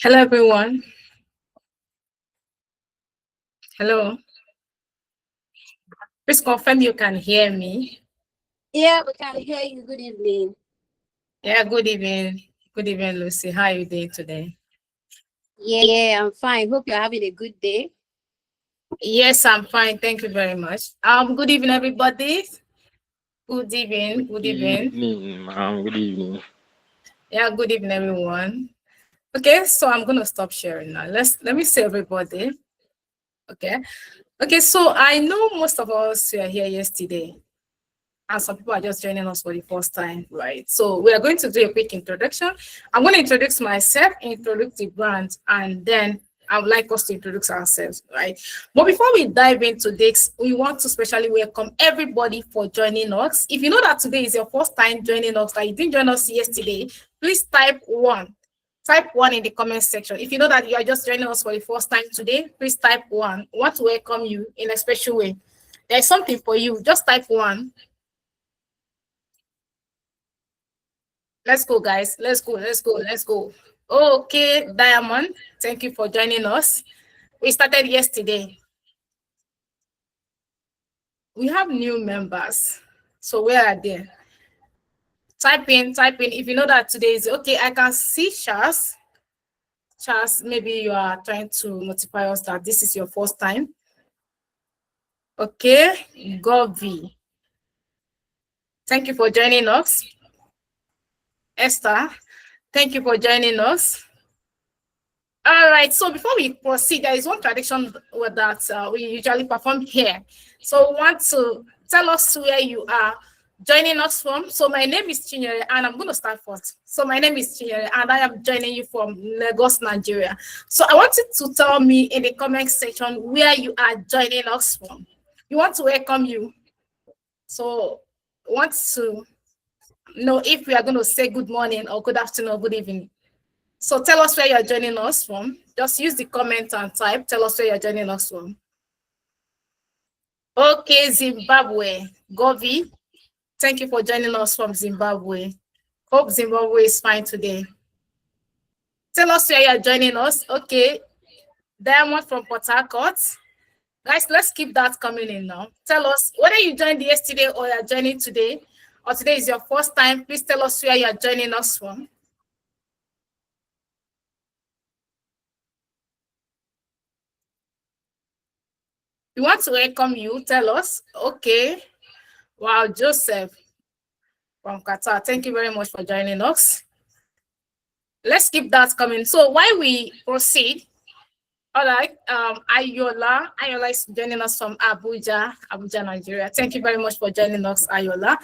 Hello, everyone. Hello. Please confirm you can hear me. Yeah, we can hear you. Good evening. Yeah, good evening. Good evening, Lucy. How are you doing today? Yeah, I'm fine. Hope you're having a good day. Yes, I'm fine. Thank you very much. Good evening, everybody. Good evening. Good Good evening. evening, ma'am. Good evening. Yeah, good evening, everyone. Okay, so I'm gonna stop sharing now. Let me see everybody. Okay. Okay, so I know most of us were here yesterday, and some people are just joining us for the first time, right? So we are going to do a quick introduction. I'm going to introduce myself, introduce the brand, and then I would like us to introduce ourselves, right? But before we dive into this, we want to specially welcome everybody for joining us. If you know that today is your first time joining us, that you didn't join us yesterday, please type one. Type one in the comment section. If you know that you are just joining us for the first time today, please type one. We want to welcome you in a special way. There's something for you. Just type one. Let's go, guys. Let's go. Let's go. Let's go. Okay, Diamond, thank you for joining us. We started yesterday. We have new members. So where are they? Type in, type in. If you know that today is okay, I can see Charles. Charles, maybe you are trying to notify us that this is your first time. Okay, Govi. Thank you for joining us. Esther, thank you for joining us. All right, so before we proceed, there is one tradition that we usually perform here. So we want to tell us where you are joining us from. So my name is Chinyere, and I'm going to start first. So my name is Chinyere, and I am joining you from Lagos, Nigeria. So I want you to tell me in the comment section where you are joining us from. We want to welcome you. So I want to know if we are going to say good morning or good afternoon or good evening. So tell us where you're joining us from. Just use the comment and type. Tell us where you're joining us from. Okay, Zimbabwe. Govi, thank you for joining us from Zimbabwe. Hope Zimbabwe is fine today. Tell us where you're joining us. Okay, Diamond from Port Harcourt. Guys, let's keep that coming in now. Tell us whether you joined yesterday or you're joining today, or today is your first time. Please tell us where you're joining us from. We want to welcome you. Tell us. Okay. Wow, Joseph from Qatar. Thank you very much for joining us. Let's keep that coming. So while we proceed, all right, Ayola is joining us from Abuja, Nigeria. Thank you very much for joining us, Ayola.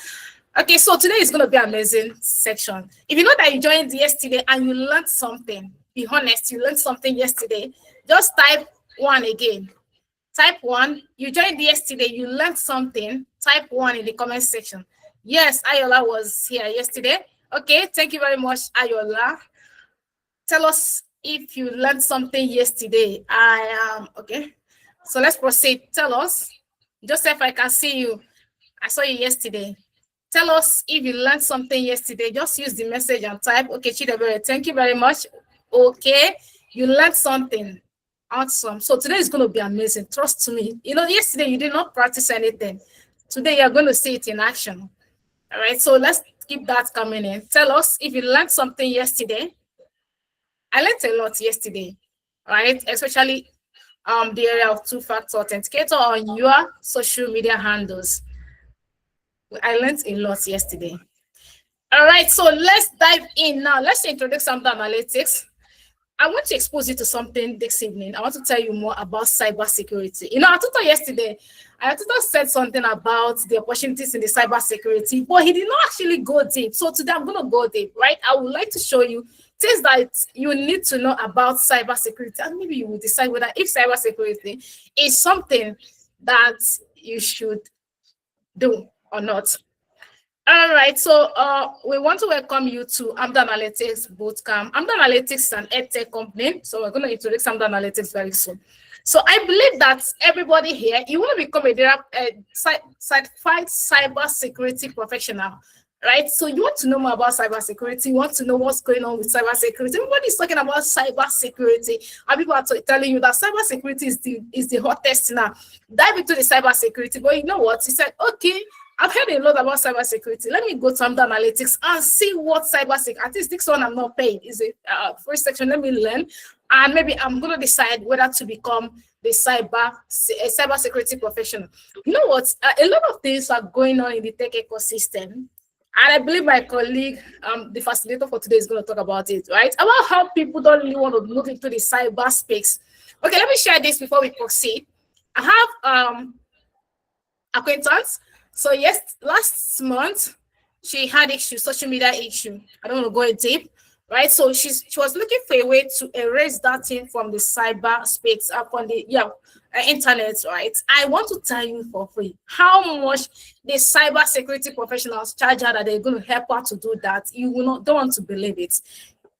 Okay, so today is going to be an amazing section. If you know that you joined yesterday and you learned something, be honest, you learned something yesterday, just type one again. Type one. You joined yesterday, you learned something, type one in the comment section. Yes, Ayola was here yesterday. Okay, thank you very much, Ayola. Tell us if you learned something yesterday. Okay. So let's proceed. Tell us. Joseph, I can see you. I saw you yesterday. Tell us if you learned something yesterday. Just use the message and type. Okay, Chidebere, thank you very much. Okay, you learned something. Awesome. So today is going to be amazing. Trust me. You know, yesterday you did not practice anything. Today you're going to see it in action. All right. So let's keep that coming in. Tell us if you learned something yesterday. I learned a lot yesterday, right? Especially the area of two-factor authenticator on your social media handles. I learned a lot yesterday. All right, so let's dive in now. Let's introduce Amdoranalytics. I want to expose you to something this evening. I want to tell you more about cybersecurity. You know, our tutor yesterday, our tutor said something about the opportunities in the cybersecurity, but he did not actually go deep. So today I'm going to go deep, right? I would like to show you things that you need to know about cybersecurity, and maybe you will decide whether if cybersecurity is something that you should do or not. All right, so we want to welcome you to Amdoranalytics Bootcamp. Amdoranalytics is an edtech company, so we're going to introduce Amdoranalytics very soon. So I believe that everybody here, you want to become a certified cybersecurity professional. right? So you want to know more about cybersecurity. You want to know what's going on with cybersecurity. Everybody's talking about cybersecurity, and people are telling you that cybersecurity is the hottest now. Dive into the cybersecurity. But you know what? He said, okay, I've heard a lot about cybersecurity. Let me go to Amdoranalytics and see what cybersecurity. At least this one I'm not paid. Is a first section. Let me learn, and maybe I'm going to decide whether to become the cybersecurity professional. You know what? A lot of things are going on in the tech ecosystem. And I believe my colleague, the facilitator for today, is going to talk about it, right? About how people don't really want to move into the cyberspace. Okay, let me share this before we proceed. I have acquaintance. So yes, last month she had issue, social media issue. I don't want to go in deep, right? So she was looking for a way to erase that thing from the cyberspace, from the internet, right? I want to tell you for free how much the cybersecurity professionals charge her that they're going to help her to do that. You will not don't want to believe it.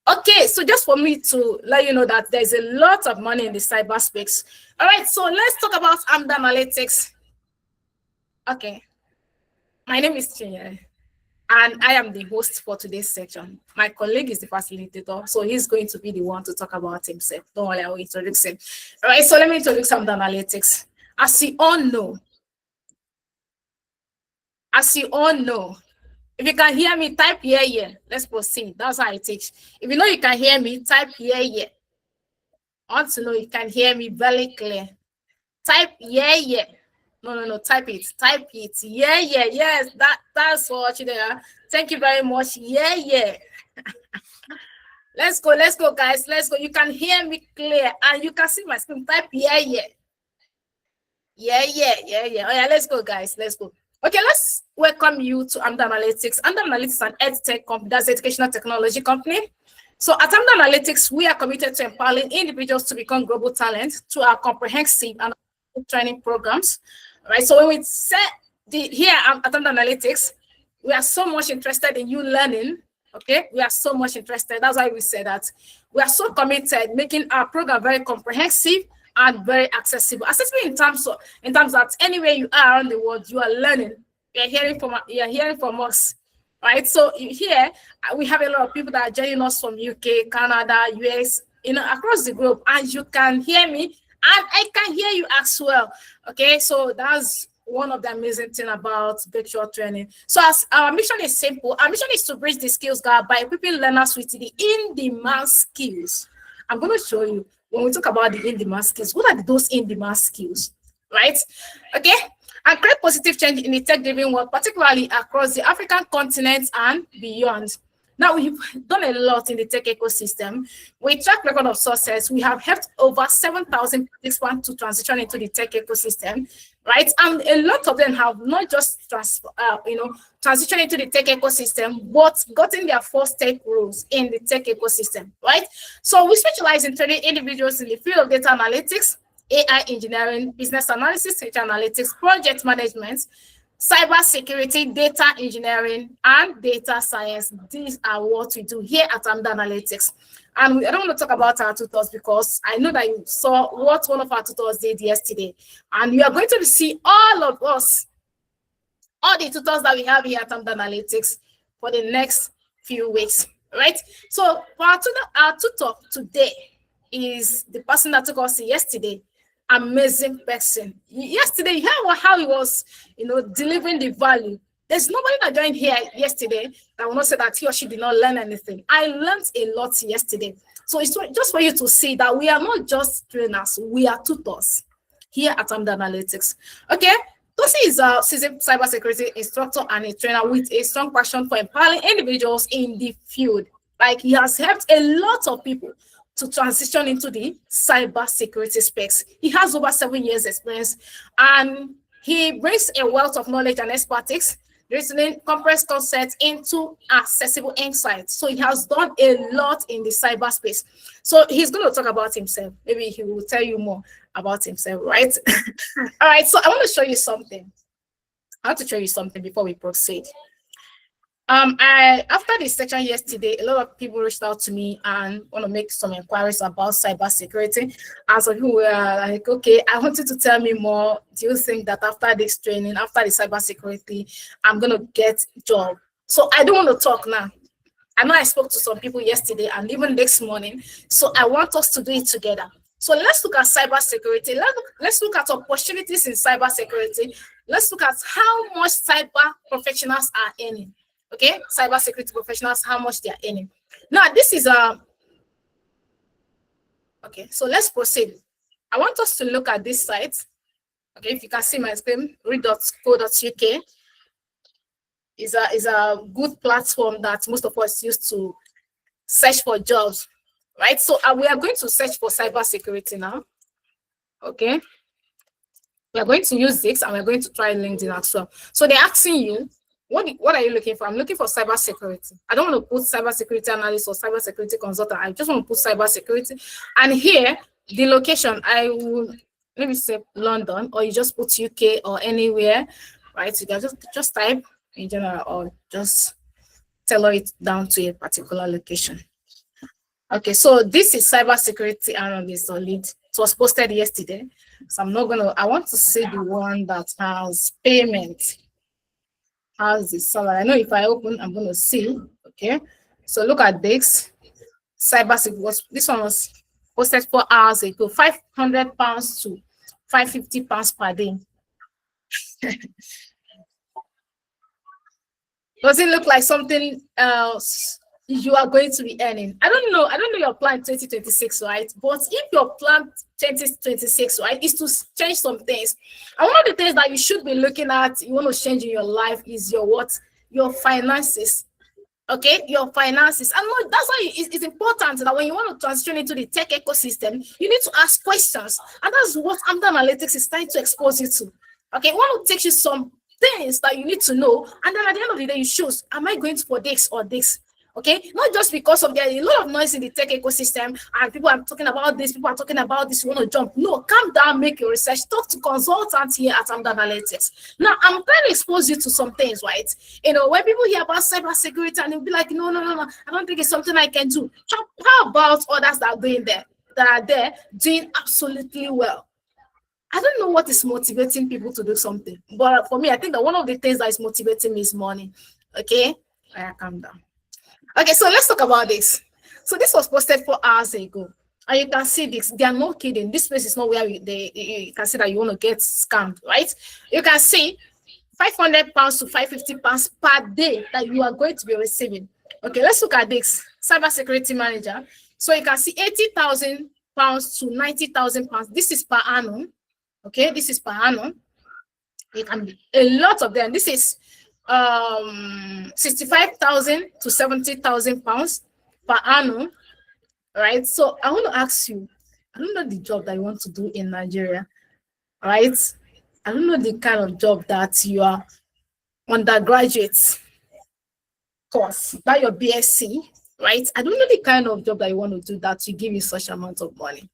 Okay, so just for me to let you know that there's a lot of money in the cyberspace. All right, so let's talk about Amdoranalytics. Okay, my name is Chinyere, and I am the host for today's section. My colleague is the facilitator, so he's going to be the one to talk about himself. Don't worry, I will introduce him. All right, so let me introduce Amdoranalytics. As you all know, if you can hear me, type yeah, yeah. Let's proceed. That's how it takes. If you know you can hear me, type yeah, yeah. I want to know you can hear me very clear. Type yeah, yeah. No, type it. Yeah, yeah, yes. That's what you there. Thank you very much. Yeah, yeah. Let's go, guys. Let's go. You can hear me clear and you can see my screen. Type yeah, yeah. Yeah. Oh, yeah, let's go, guys. Let's go. Okay, let's welcome you to Amdoranalytics. Amdoranalytics is an edtech company, that's educational technology company. So at Amdoranalytics, we are committed to empowering individuals to become global talent through our comprehensive and training programs. All right, so when we set here at Amdoranalytics, we are so much interested in you learning. Okay, we are so much interested. That's why we say that we are so committed, making our program very comprehensive and very accessible. Accessible in terms that anywhere you are around the world, you are learning. You're hearing from us, right? So here we have a lot of people that are joining us from UK, Canada, US, across the globe, and you can hear me, and I can hear you as well. Okay, so that's one of the amazing things about virtual training. So as our mission is simple, our mission is to bridge the skills gap by equipping learners with the in-demand skills. I'm going to show you when we talk about the in-demand skills. What are those in-demand skills, right? Okay, and create positive change in the tech-driven world, particularly across the African continent and beyond. Now, we've done a lot in the tech ecosystem. With track record of success, we have helped over 7,000 participants to transition into the tech ecosystem, right? And a lot of them have not just transitioned into the tech ecosystem, but gotten their first tech roles in the tech ecosystem, right? So we specialize in training individuals in the field of data analytics, AI engineering, business analysis, data analytics, project management, cybersecurity, data engineering, and data science. These are what we do here at Amdoranalytics. And I don't want to talk about our tutors because I know that you saw what one of our tutors did yesterday. And you are going to see all of us, all the tutors that we have here at Amdoranalytics for the next few weeks, right? So for our tutor today is the person that took us yesterday. Amazing person. Yesterday, you heard how he was, delivering the value. There's nobody that joined here yesterday that will not say that he or she did not learn anything. I learned a lot yesterday. So it's just for you to see that we are not just trainers, we are tutors here at Amdoranalytics. Okay, Tosi is a seasoned cybersecurity instructor and a trainer with a strong passion for empowering individuals in the field. Like, he has helped a lot of people to transition into the cybersecurity space. He has over 7 years experience, and he brings a wealth of knowledge and expertise, reasoning complex concepts into accessible insights. So he has done a lot in the cyberspace. So he's going to talk about himself. Maybe he will tell you more about himself, right? All right, so I want to show you something. I want to show you something before we proceed. After this section yesterday, a lot of people reached out to me and want to make some inquiries about cybersecurity. And some people were like, okay, I want you to tell me more. Do you think that after this training, after the cybersecurity, I'm going to get a job? So I don't want to talk now. I know I spoke to some people yesterday and even this morning. So I want us to do it together. So let's look at cybersecurity. Let's look at opportunities in cybersecurity. Let's look at how much cyber professionals are earning. Okay, cybersecurity professionals, how much they are earning. Now, this is a okay. So let's proceed. I want us to look at this site. Okay, if you can see my screen, read.co.uk is a good platform that most of us use to search for jobs, right? So we are going to search for cybersecurity now. Okay, we are going to use this and we're going to try LinkedIn as well. So they're asking you, what are you looking for? I'm looking for cybersecurity. I don't want to put cybersecurity analyst or cybersecurity consultant. I just want to put cybersecurity. And here, the location, I will maybe say London, or you just put UK or anywhere, right? You can just type in general or just tailor it down to a particular location. Okay, so this is cybersecurity analyst or lead. It was posted yesterday. So I want to see the one that has payment, has the salary. I know if I open, I'm going to see. Okay, so look at this. Cybersecurity, this one was posted 4 hours ago, £500 to £550 per day. Does it look like something else you are going to be earning? I don't know your plan 2026, right? But if your plan 2026, right, is to change some things, and one of the things that you should be looking at, you want to change in your life, is your finances. Okay, your finances. And that's why it's important that when you want to transition into the tech ecosystem, you need to ask questions. And that's what Amdoranalytics is trying to expose you to. Okay, we want to teach you some things that you need to know, and then at the end of the day, you choose, am I going for this or this? Okay, not just because of there are a lot of noise in the tech ecosystem and people are talking about this, people are talking about this, you want to jump. No, calm down, make your research, talk to consultants here at Amdoranalytics. Now, I'm trying to expose you to some things, right? You know, when people hear about cybersecurity and they'll be like, no, I don't think it's something I can do. How about others that are there doing absolutely well? I don't know what is motivating people to do something, but for me, I think that one of the things that is motivating me is money. Okay, calm down. Okay, so let's talk about this. So this was posted 4 hours ago, and you can see this. They are not kidding. This place is not where you can see that you want to get scammed, right? You can see £500 to £550 per day that you are going to be receiving. Okay, let's look at this. Cybersecurity manager. So you can see £80,000 to £90,000. This is per annum. Okay, this is per annum. It can be a lot of them. This is 65,000 to 70,000 pounds per annum. Right. So I want to ask you, I don't know the job that you want to do in Nigeria, right? I don't know the kind of job that you are undergraduate course, that your BSc, right? I don't know the kind of job that you want to do that you give you such amount of money.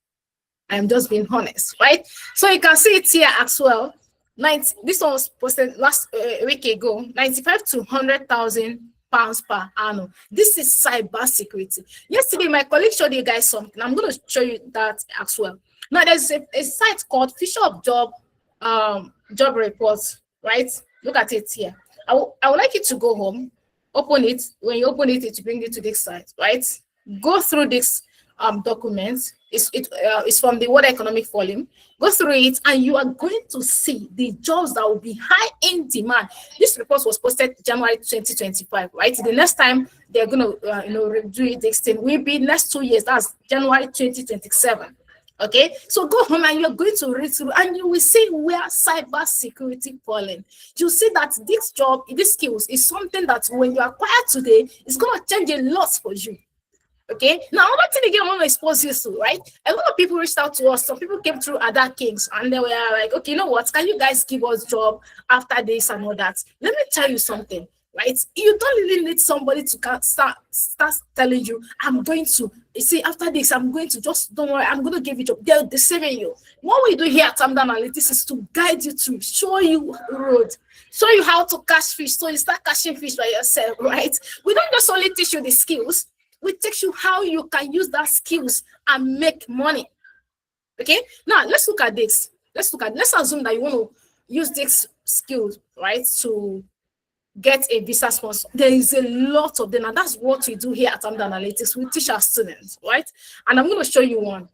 I'm just being honest, right? So you can see it here as well. This one was posted last week ago. 95 to 100,000 pounds per annum. This is cyber security. Yesterday, my colleague showed you guys something. I'm going to show you that as well. Now, there's a site called Fisher of Job Reports, right? Look at it here. I would like you to go home, open it. When you open it, it will bring you to this site, right? Go through this document. It's from the World Economic Forum. Go through it, and you are going to see the jobs that will be high in demand. This report was posted January 2025, right? The next time they're going to review it, this thing will be next 2 years. That's January 2027. Okay, so go home and you're going to read through, and you will see where cyber security falling. You see that this job, these skills, is something that when you acquire today, it's going to change a lot for you. Okay, now another thing again I want to expose you to, right? A lot of people reached out to us. Some people came through other kings and they were like, okay, you know what? Can you guys give us job after this and all that? Let me tell you something, right? You don't really need somebody to start telling you, I'm going to, you see, after this, I'm going to just, don't worry, I'm going to give you a job. They're deceiving you. What we do here at Amdoranalytics is to guide you through, show you the road, show you how to catch fish, so you start catching fish by yourself, right? We don't just only teach you the skills, we teach you how you can use that skills and make money. Okay, now let's look at this. Let's assume that you want to use this skills, right, to get a visa sponsor. There is a lot of them, and that's what we do here at Amdoranalytics. We teach our students, right? And I'm going to show you one.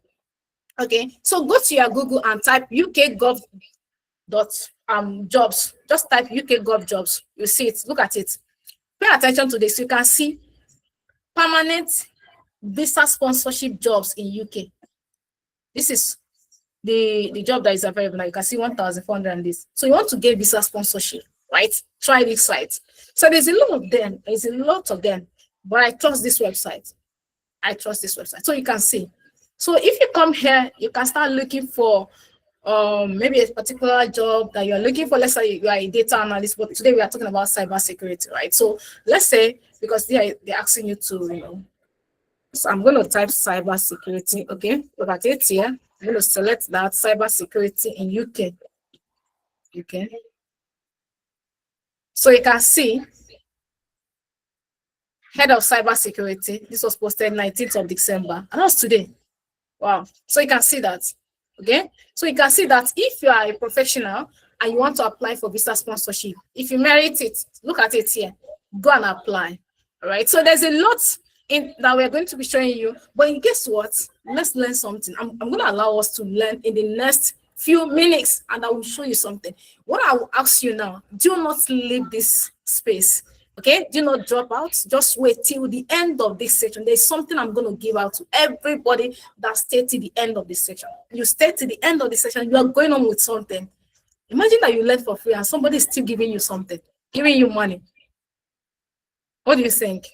Okay, so go to your Google and type UK.gov jobs. Just type UK.gov jobs. You see it. Look at it. Pay attention to this. You can see permanent visa sponsorship jobs in UK. This is the job that is available now. You can see 1,400 and this. So you want to get visa sponsorship, right? Try this site. So there's a lot of them. There's a lot of them. But I trust this website. I trust this website. So you can see. So if you come here, you can start looking for maybe a particular job that you're looking for. Let's say you are a data analyst, but today we are talking about cybersecurity, right? So let's say, because they're asking you to, so I'm going to type cybersecurity. Okay, look at it here. I'm going to select that cybersecurity in UK. Okay. So you can see head of cybersecurity. This was posted 19th of December, and that's today. Wow. So you can see that. Okay. So you can see that if you are a professional and you want to apply for visa sponsorship, if you merit it, look at it here. Go and apply. All right. So there's a lot in that we're going to be showing you. But guess what? Let's learn something. I'm going to allow us to learn in the next few minutes, and I will show you something. What I will ask you now, do not leave this space. Okay, do not drop out. Just wait till the end of this section. There's something I'm going to give out to everybody that stayed to the end of this section. You stay to the end of the section, you are going on with something. Imagine that you learn for free and somebody is still giving you something, giving you money. What do you think?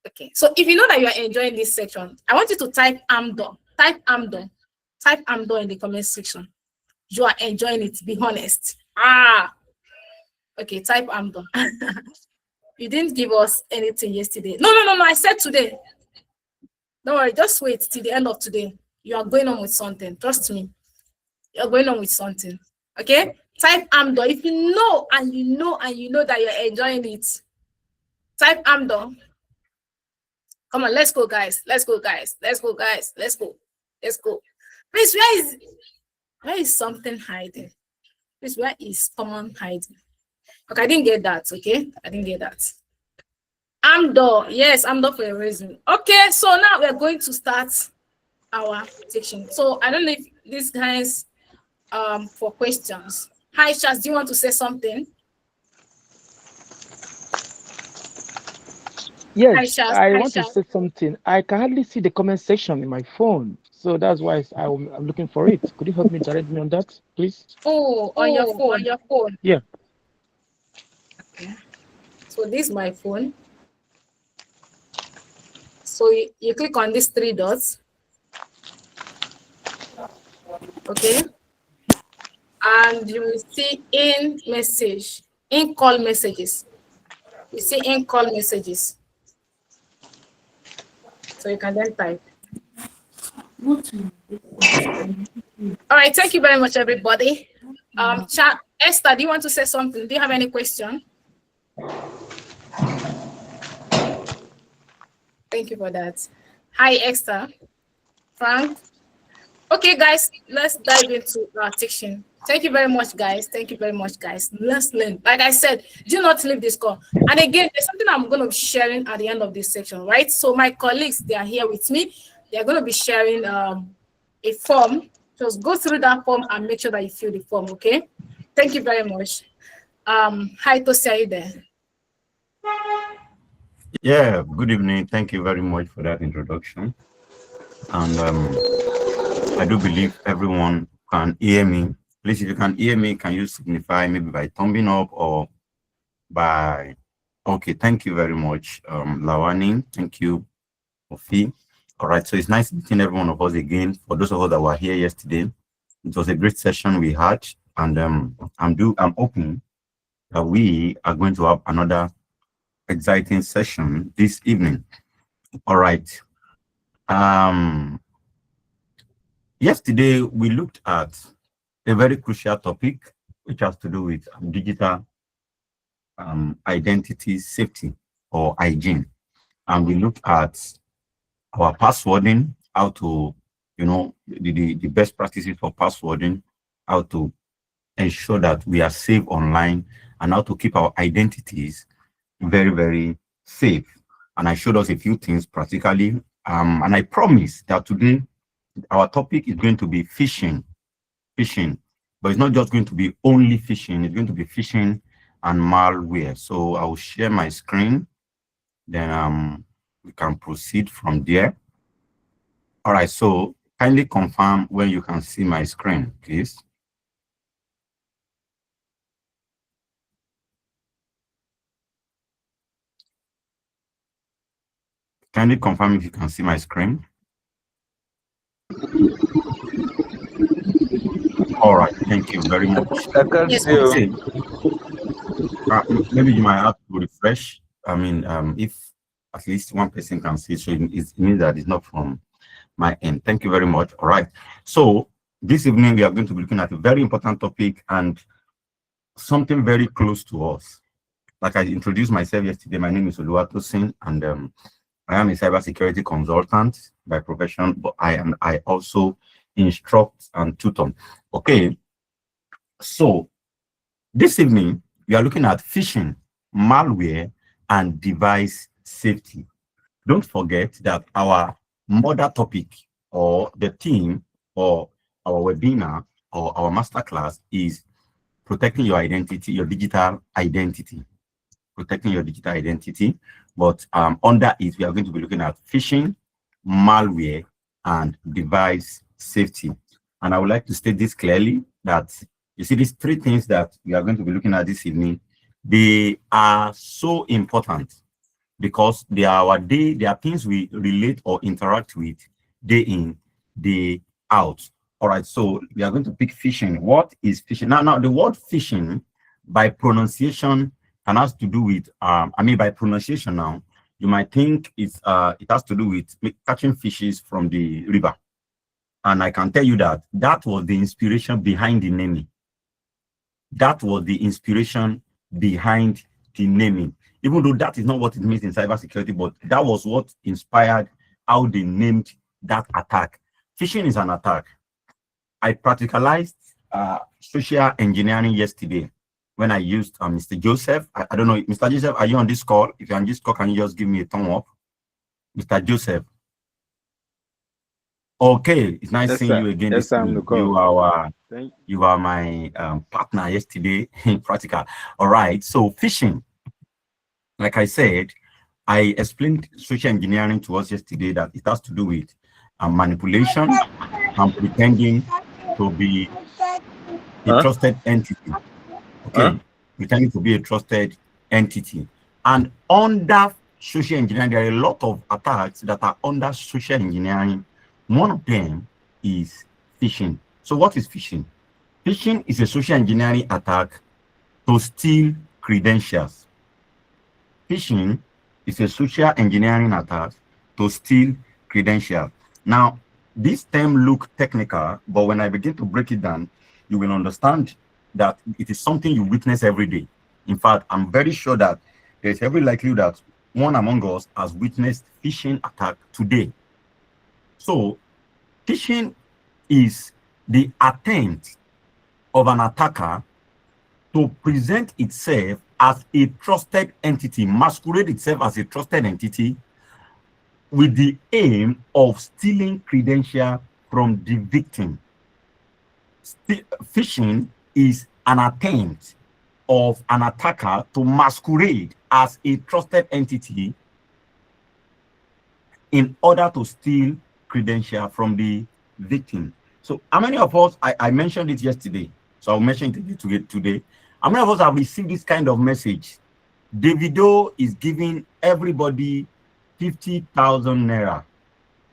Okay, so if you know that you are enjoying this section, I want you to type Amdor. Type Amdor. Type Amdor in the comment section. You are enjoying it. Be honest. Okay, type Amdor. You didn't give us anything yesterday. No. I said today. Don't worry. Just wait till the end of today. You are going on with something. Trust me. You're going on with something. Okay? Type Amdor. If you know and you know that you're enjoying it, type Amdor. Come on, let's go, guys. Let's go, guys. Let's go, guys. Let's go. Let's go. Please, where is something hiding? Please, where is common hiding? Okay, I didn't get that. Okay, I didn't get that. Amdor. Yes, Amdor for a reason. Okay, so now we're going to start our section. So I don't know if these guys for questions. Hi, Shaz, do you want to say something? Yes, Hi, Shaz. I want to say something. I can hardly see the comment section in my phone, so that's why I'm looking for it. Could you help me direct me on that, please? Oh, on your phone. On your phone. Yeah. Okay. So this is my phone. So you click on these three dots. Okay. And you will see in message, in call messages. You see in call messages. So you can then type. All right, thank you very much, everybody. Esther, do you want to say something? Do you have any question? Thank you for that. Hi, Esther. Frank. Okay, guys, let's dive into our section. Thank you very much, guys. Thank you very much, guys. Let's learn. Like I said, do not leave this call. And again, there's something I'm going to be sharing at the end of this section, right? So my colleagues, they are here with me. They are going to be sharing a form. Just go through that form and make sure that you fill the form, okay? Thank you very much. Hi, Tosi, are you there? Yeah, good evening. Thank you very much for that introduction. And I do believe everyone can hear me. Please, if you can hear me, can you signify maybe by thumbing up or by... Okay, thank you very much, Lawani. Thank you, Ofi. All right, so it's nice meeting every one of us again. For those of us that were here yesterday, it was a great session we had, and I'm hoping that we are going to have another exciting session this evening. All right. Yesterday we looked at a very crucial topic which has to do with digital identity safety or hygiene, and we looked at our passwording, how to, the best practices for passwording, how to ensure that we are safe online, and how to keep our identities very, very safe. And I showed us a few things practically. And I promise that today our topic is going to be phishing. But it's not just going to be only phishing, it's going to be phishing and malware. So I will share my screen, then we can proceed from there. All right, so kindly confirm when you can see my screen, please. Kindly confirm if you can see my screen. All right, thank you very much. I can't Yes, see you. Okay. Maybe you might have to refresh. I mean, if at least one person can see, so it means that it's not from my end. Thank you very much. All right. So this evening we are going to be looking at a very important topic and something very close to us. Like I introduced myself yesterday, my name is Oluwatosin, and I am a cybersecurity consultant by profession, but I also instruct and tutor. Okay. So this evening we are looking at phishing, malware, and device safety. Don't forget that our mother topic or the theme or our webinar or our masterclass is protecting your identity, your digital identity. Protecting your digital identity. But under it, we are going to be looking at phishing, malware, and device safety. And I would like to state this clearly that you see these three things that we are going to be looking at this evening, they are so important because they are things we relate or interact with day in, day out. All right, so we are going to pick phishing. What is phishing? Now the word phishing by pronunciation and has to do with by pronunciation now, you might think it has to do with catching fishes from the river. And I can tell you that that was the inspiration behind the naming. That was the inspiration behind the naming. Even though that is not what it means in cybersecurity, but that was what inspired how they named that attack. Phishing is an attack. I practicalized social engineering yesterday when I used Mr. Joseph. I don't know, Mr. Joseph, are you on this call? If you're on this call, can you just give me a thumb up? Mr. Joseph. Okay, it's nice seeing you again. Yes, I'm the call. You are my partner yesterday in practical. All right, so phishing, like I said, I explained social engineering to us yesterday that it has to do with manipulation and pretending to be a trusted entity. Okay, pretending to be a trusted entity. And under social engineering, there are a lot of attacks that are under social engineering. One of them is phishing. So what is phishing? Phishing is a social engineering attack to steal credentials. Phishing is a social engineering attack to steal credentials. Now, this term looks technical, but when I begin to break it down, you will understand that it is something you witness every day. In fact, I'm very sure that there's every likelihood that one among us has witnessed phishing attack today. So, phishing is the attempt of an attacker to present itself as a trusted entity, masquerade itself as a trusted entity with the aim of stealing credentials from the victim. Phishing is an attempt of an attacker to masquerade as a trusted entity in order to steal credentials from the victim. So how many of us, I mentioned it yesterday, so I'll mention it today. How many of us have received this kind of message? Davido is giving everybody 50,000 naira.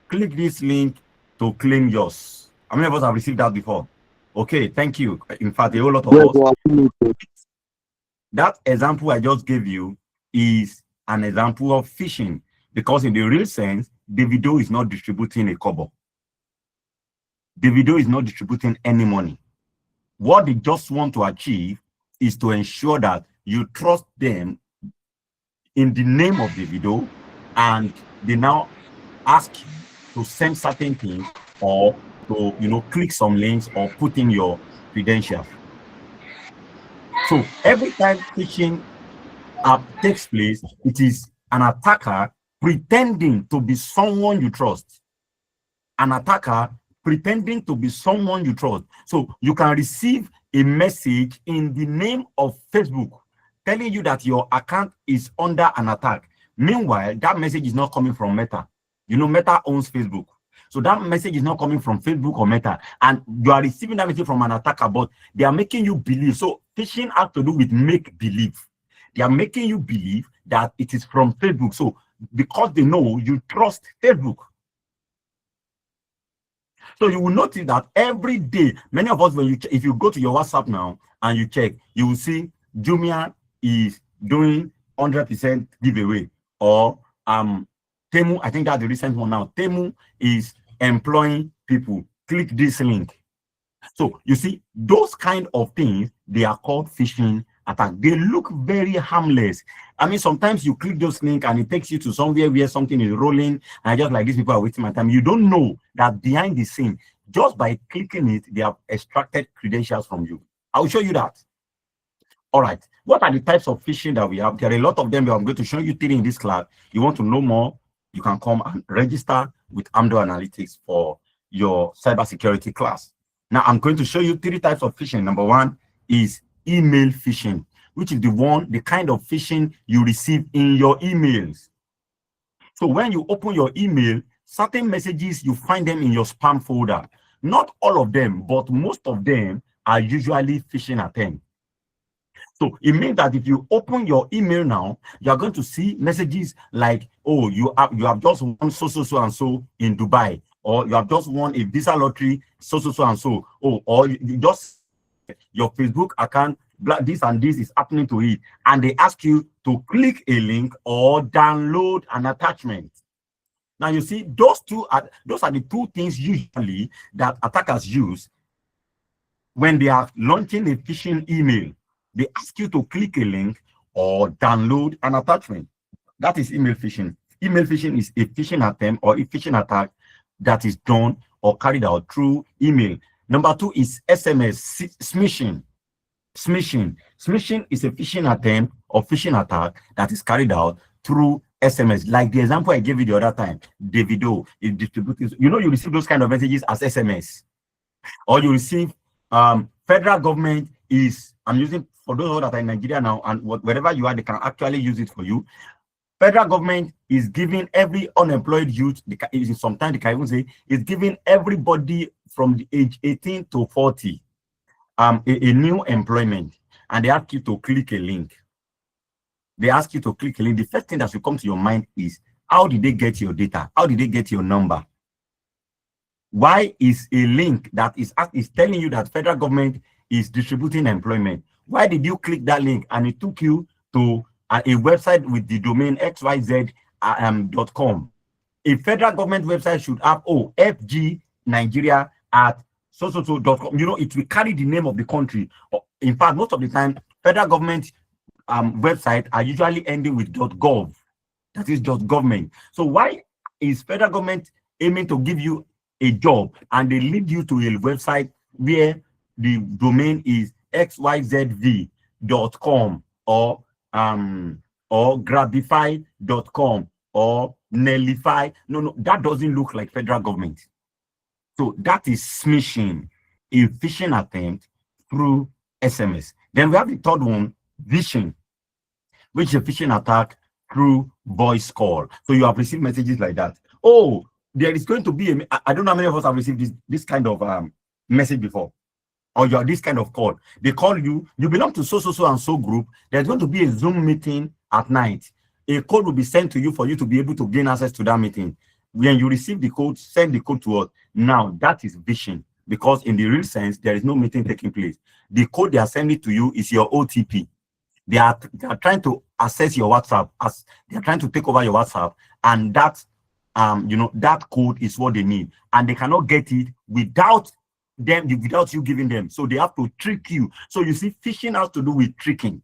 Click this link to claim yours. How many of us have received that before? Okay, thank you. In fact, a whole lot of us. That example I just gave you is an example of phishing, because in the real sense, Davido is not distributing a kobo. Davido is not distributing any money. What they just want to achieve is to ensure that you trust them in the name of Davido, and they now ask you to send certain things or to click some links or put in your credentials. So every time phishing takes place, it is an attacker pretending to be someone you trust. An attacker pretending to be someone you trust. So you can receive a message in the name of Facebook telling you that your account is under an attack. Meanwhile, that message is not coming from Meta. You know, Meta owns Facebook. So that message is not coming from Facebook or Meta. And you are receiving that message from an attacker, but they are making you believe. So phishing has to do with make believe. They are making you believe that it is from Facebook. So because they know you trust Facebook. So you will notice that every day, many of us, when if you go to your WhatsApp now and you check, you will see Jumia is doing 100% giveaway, or Temu, I think that's the recent one now. Temu is employing people. Click this link. So you see, those kind of things, they are called phishing attack. They look very harmless. I mean, sometimes you click those links and it takes you to somewhere where something is rolling, and just like these people are wasting my time. You don't know that behind the scene, just by clicking it, they have extracted credentials from you. I will show you that. All right. What are the types of phishing that we have? There are a lot of them. I'm going to show you 3 in this class. You want to know more, you can come and register with Amdoranalytics for your cybersecurity class. Now, I'm going to show you 3 types of phishing. Number 1 is email phishing, which is the kind of phishing you receive in your emails. So when you open your email, certain messages, you find them in your spam folder. Not all of them, but most of them are usually phishing attempts. So it means that if you open your email now, you are going to see messages like, oh, you have just won so and so in Dubai, or you have just won a visa lottery so and so. Oh, or you just your Facebook account, this and this is happening to it, and they ask you to click a link or download an attachment. Now you see, those are the 2 things usually that attackers use when they are launching a phishing email. They ask you to click a link or download an attachment. That is email phishing. Email phishing is a phishing attempt or a phishing attack that is done or carried out through email. Number 2 is SMS, smishing. Smishing is a phishing attempt or phishing attack that is carried out through SMS. Like the example I gave you the other time, Davido is distributing. You know, you receive those kind of messages as SMS, or you receive federal government is, I'm using for those that are in Nigeria now, and wherever you are, they can actually use it for you. Federal government is giving every unemployed youth, sometimes they can even say, is giving everybody from the age 18 to 40 a new employment, and they ask you to click a link. They ask you to click a link. The first thing that should come to your mind is, how did they get your data? How did they get your number? Why is a link that is telling you that federal government is distributing employment? Why did you click that link and it took you to a website with the domain xyz.com? A federal government website should have FG Nigeria at so.com. You know, it will carry the name of the country. In fact, most of the time, federal government websites are usually ending with .gov. That is just government. So why is federal government aiming to give you a job and they lead you to a website where the domain is xyzv.com or grabify.com or Nellify? No, that doesn't look like federal government. So that is smishing, a phishing attempt through SMS. Then we have the third one, vishing, which is a phishing attack through voice call. So you have received messages like that. Oh, there is going to be I don't know how many of us have received this kind of message before, or you are this kind of call. They call you, you belong to so and so group. There's going to be a Zoom meeting at night. A code will be sent to you for you to be able to gain access to that meeting. When you receive the code, send the code to us. Now that is vishing, because in the real sense, there is no meeting taking place. The code they are sending to you is your OTP. They are trying to access your WhatsApp, as they are trying to take over your WhatsApp, and that that code is what they need, and they cannot get it without you giving them. So they have to trick you. So you see, phishing has to do with tricking.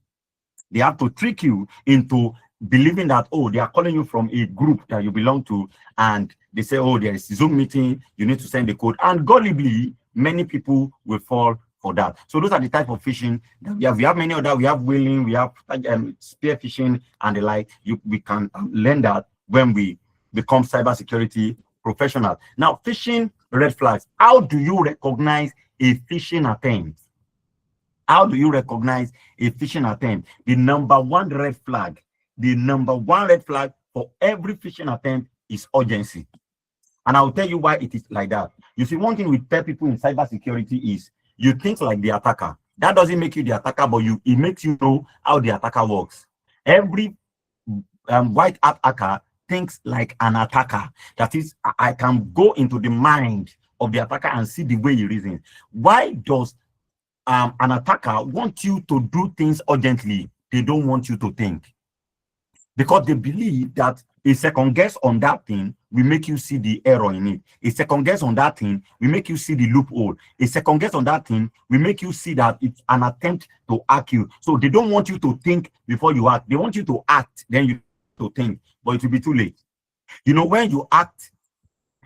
They have to trick you into believing that, oh, they are calling you from a group that you belong to, and they say, oh, there is a Zoom meeting, you need to send the code, and gullibly, many people will fall for that. So those are the type of phishing that we have. We have many other. We have whaling, we have spear phishing, and the like. We can learn that when we become cybersecurity professionals. Now, phishing red flags. How do you recognize a phishing attempt? How do you recognize a phishing attempt? The number one red flag for every phishing attempt is urgency. And I'll tell you why it is like that. You see, one thing we tell people in cybersecurity is you think like the attacker. That doesn't make you the attacker, but it makes you know how the attacker works. Every white hat hacker thinks like an attacker. That is, I can go into the mind of the attacker and see the way he reasons. Why does an attacker want you to do things urgently? They don't want you to think, because they believe that a second guess on that thing will make you see the error in it. A second guess on that thing will make you see the loophole. A second guess on that thing will make you see that it's an attempt to hack you. So they don't want you to think before you act. They want you to act, then you to think, but it will be too late. You know, when you act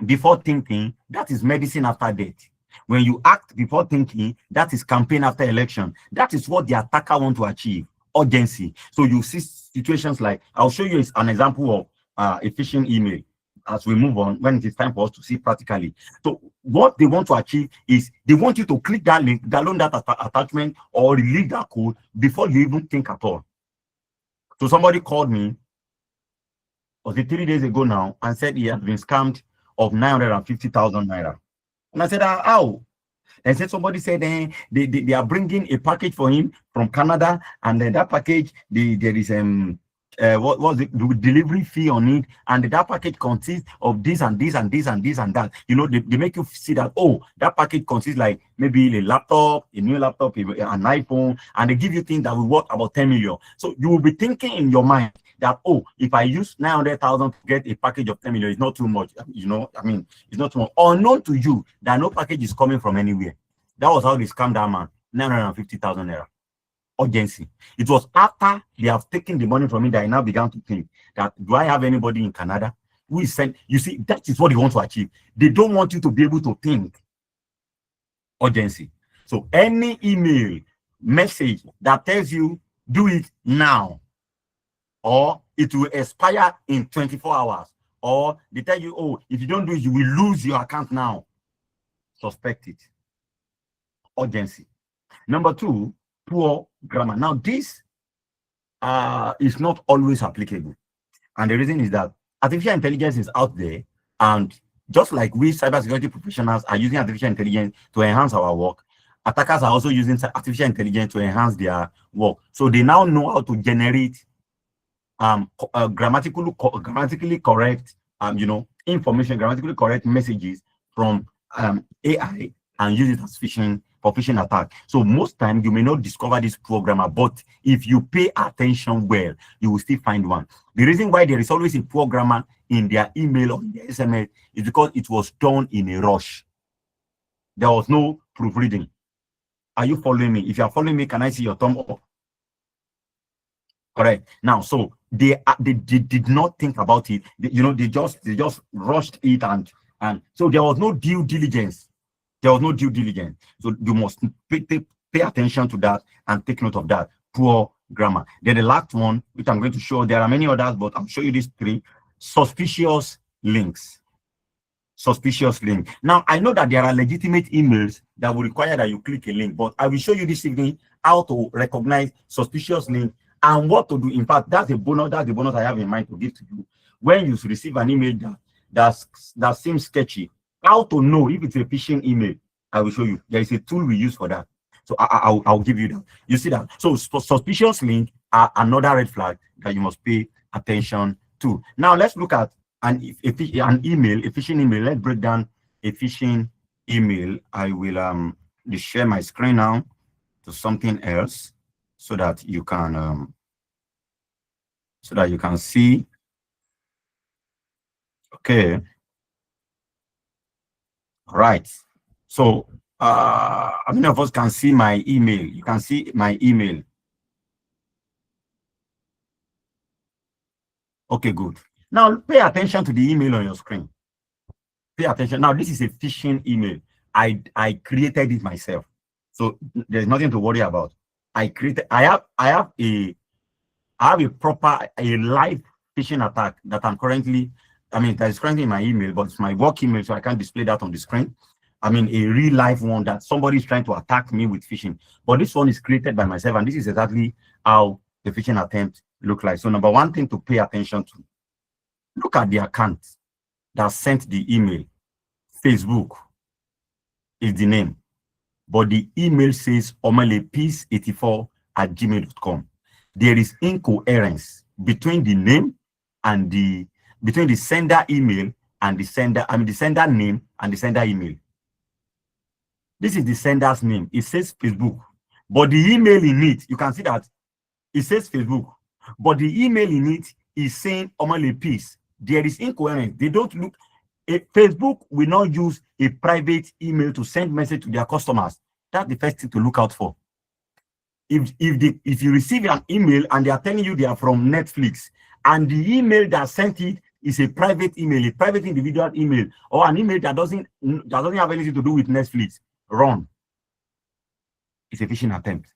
before thinking, that is medicine after death. When you act before thinking, that is campaign after election. That is what the attacker want to achieve, urgency. So you see situations like, I'll show you an example of a phishing email as we move on, when it is time for us to see practically. So what they want to achieve is they want you to click that link, download that attachment, or release that code before you even think at all. So somebody called me, was it 3 days ago now, and said he has been scammed of 950,000 naira. And I said, how? And said somebody said they are bringing a package for him from Canada, and then that package, there is what was it, the delivery fee on it, and that package consists of this and this and this and this and that. You know, they make you see that, oh, that package consists like maybe a laptop, a new laptop, an iPhone, and they give you things that will worth about 10 million. So you will be thinking in your mind that, oh, if I use 900,000 to get a package of 10 million, it's not too much. You know, I mean, it's not too much. Unknown to you that no package is coming from anywhere. That was how they scammed that man, 950,000 naira. Urgency. It was after they have taken the money from me that I now began to think that, do I have anybody in Canada who is sent? You see, that is what they want to achieve. They don't want you to be able to think. Urgency. So any email message that tells you do it now, or it will expire in 24 hours, or they tell you, oh, if you don't do it, you will lose your account now, suspect it. Urgency. Number two, poor grammar. Now, this is not always applicable. And the reason is that artificial intelligence is out there, and just like we cybersecurity professionals are using artificial intelligence to enhance our work, attackers are also using artificial intelligence to enhance their work. So they now know how to generate grammatically correct information, grammatically correct messages from AI, and use it as phishing for phishing attack. So most times you may not discover this programmer, but if you pay attention well, you will still find one. The reason why there is always a programmer in their email or in their SMS is because it was done in a rush. There was no proofreading. Are you following me? If you are following me, can I see your thumb up? Correct. Now, so they did not think about it. They just rushed it, and so there was no due diligence. There was no due diligence. So you must pay attention to that and take note of that. Poor grammar. Then the last one, which I'm going to show, there are many others, but I'll show you these three. Suspicious links. Suspicious link. Now, I know that there are legitimate emails that will require that you click a link, but I will show you this evening how to recognize suspicious link and what to do. In fact, that's the bonus I have in mind to give to you. When you receive an email that seems sketchy, how to know if it's a phishing email, I will show you. There is a tool we use for that. So I'll give you that. You see that? So suspicious link are another red flag that you must pay attention to. Now let's look at an email, a phishing email. Let's break down a phishing email. I will share my screen now to something else so that you can see. Okay. All right. So how many of us can see my email? You can see my email. Okay, good. Now pay attention to the email on your screen. Pay attention. Now this is a phishing email. I created it myself. So there's nothing to worry about. I have a proper live phishing attack that I'm currently, that is currently in my email, but it's my work email, so I can't display that on the screen. A real life one that somebody is trying to attack me with phishing. But this one is created by myself, and this is exactly how the phishing attempt look like. So number one thing to pay attention to, look at the account that sent the email. Facebook is the name, but the email says omelepeace84@gmail.com. There is incoherence between the name and between the sender email and the sender, the sender name and the sender email. This is the sender's name. It says Facebook, but the email in it, you can see that it says Facebook, but the email in it is saying Omelepeace. There is incoherence. They don't look. Facebook will not use a private email to send message to their customers. That's the first thing to look out for. If you receive an email and they are telling you they are from Netflix, and the email that sent it is a private email, a private individual email, or an email that doesn't have anything to do with Netflix, run. It's a phishing attempt.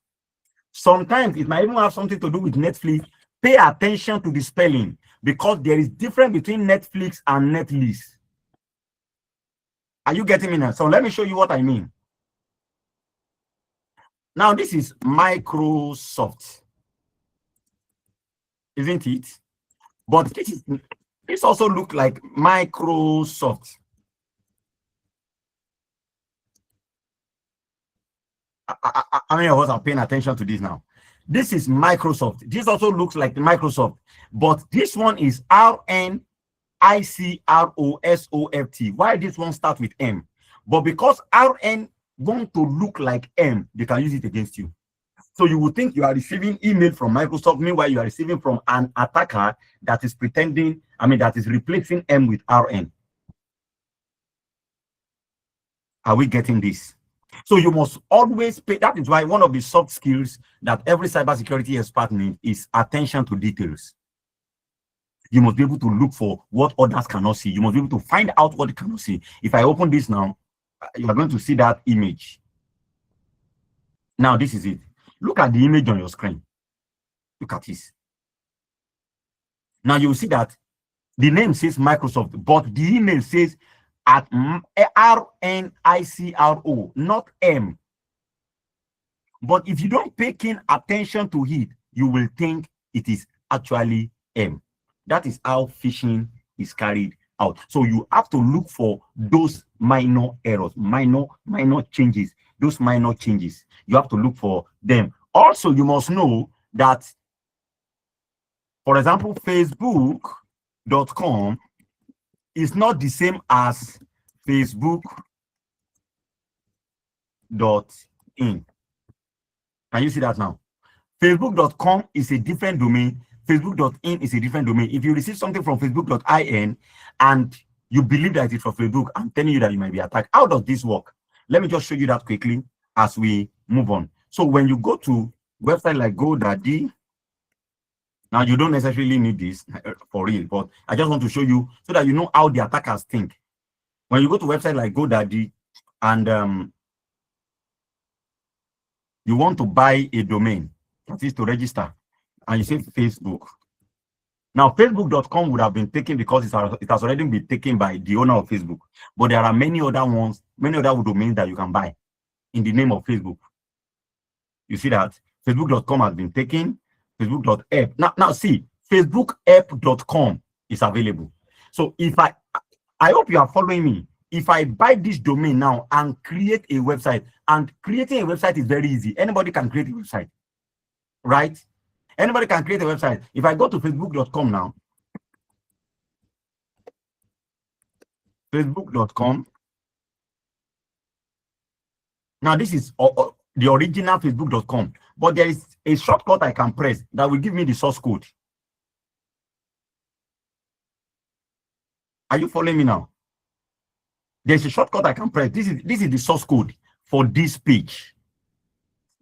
Sometimes it might even have something to do with Netflix. Pay attention to the spelling, because there is difference between Netflix and Netlist. Are you getting me now? So let me show you what I mean. Now, this is Microsoft, isn't it? But this also looks like Microsoft. How many of us are paying attention to this now? This is Microsoft. This also looks like Microsoft, but this one is RNICROSOFT. Why this one starts with M? But because RN want to look like M, they can use it against you. So you would think you are receiving email from Microsoft, meanwhile you are receiving from an attacker that is pretending, that is replacing M with RN. Are we getting this? So you must always pay. That is why one of the soft skills that every cybersecurity expert needs is attention to details. You must be able to look for what others cannot see. You must be able to find out what they cannot see. If I open this now, you are going to see that image. Now, this is it. Look at the image on your screen. Look at this. Now, you will see that the name says Microsoft, but the email says at RNICRO, not M. But if you don't pay keen attention to it, you will think it is actually M. That is how phishing is carried out. So you have to look for those minor errors, minor changes, those minor changes. You have to look for them. Also, you must know that, for example, Facebook.com is not the same as Facebook.in. Can you see that now? Facebook.com is a different domain. Facebook.in is a different domain. If you receive something from Facebook.in and you believe that it's from Facebook, I'm telling you that you might be attacked. How does this work? Let me just show you that quickly as we move on. So when you go to website like GoDaddy, now you don't necessarily need this for real, but I just want to show you so that you know how the attackers think. When you go to website like GoDaddy and you want to buy a domain, that is to register, and you say Facebook. Now, Facebook.com would have been taken because it has already been taken by the owner of Facebook. But there are many other ones, many other domains that you can buy in the name of Facebook. You see that? Facebook.com has been taken, Facebook.app. Now see, FacebookApp.com is available. So if I hope you are following me. If I buy this domain now and create a website, and creating a website is very easy. Anybody can create a website, right? Anybody can create a website. If I go to Facebook.com now, Facebook.com. Now this is the original Facebook.com, but there is a shortcut I can press that will give me the source code. Are you following me now? There's a shortcut I can press. This is the source code for this page.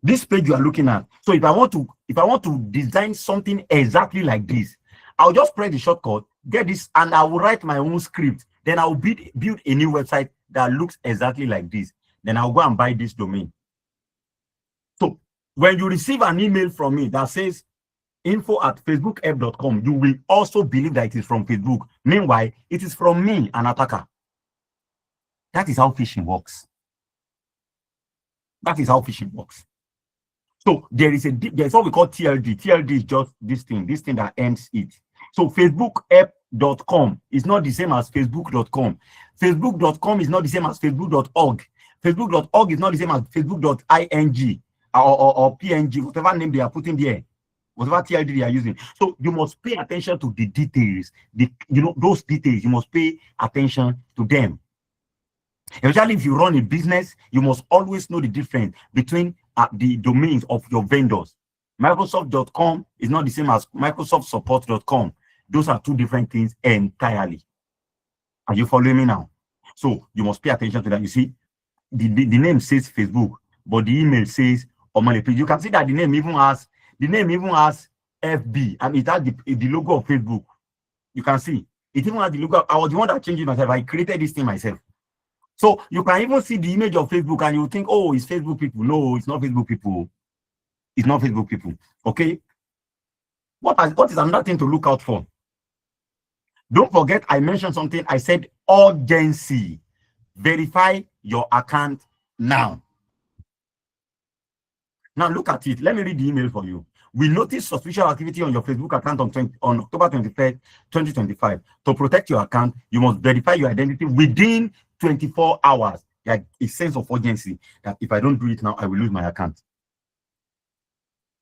This page you are looking at. So if I want to design something exactly like this, I'll just press the shortcut, get this, and I will write my own script. Then I'll build a new website that looks exactly like this. Then I'll go and buy this domain. When you receive an email from me that says info@facebookapp.com, you will also believe that it is from Facebook. Meanwhile, it is from me, an attacker. That is how phishing works. That is how phishing works. So there's what we call TLD. TLD is just this thing that ends it. So facebookapp.com is not the same as facebook.com. Facebook.com is not the same as facebook.org. Facebook.org is not the same as facebook.ing or PNG, whatever name they are putting there, whatever TLD they are using. So you must pay attention to the details. Those details, you must pay attention to them. Especially if you run a business, you must always know the difference between the domains of your vendors. Microsoft.com is not the same as MicrosoftSupport.com. Those are two different things entirely. Are you following me now? So you must pay attention to that. You see, the name says Facebook, but the email says Omale. You can see that the name even has FB, and it has the logo of Facebook. You can see it even has the logo. I was the one that changed it myself. I created this thing myself. So you can even see the image of Facebook and you think, oh, it's Facebook people. No, it's not Facebook people. It's not Facebook people. Okay. What is another thing to look out for? Don't forget, I mentioned something. I said urgency. Verify your account now. Now look at it. Let me read the email for you. We noticed suspicious activity on your Facebook account on October 23rd, 2025. To protect your account, you must verify your identity within 24 hours. Like a sense of urgency that if I don't do it now, I will lose my account.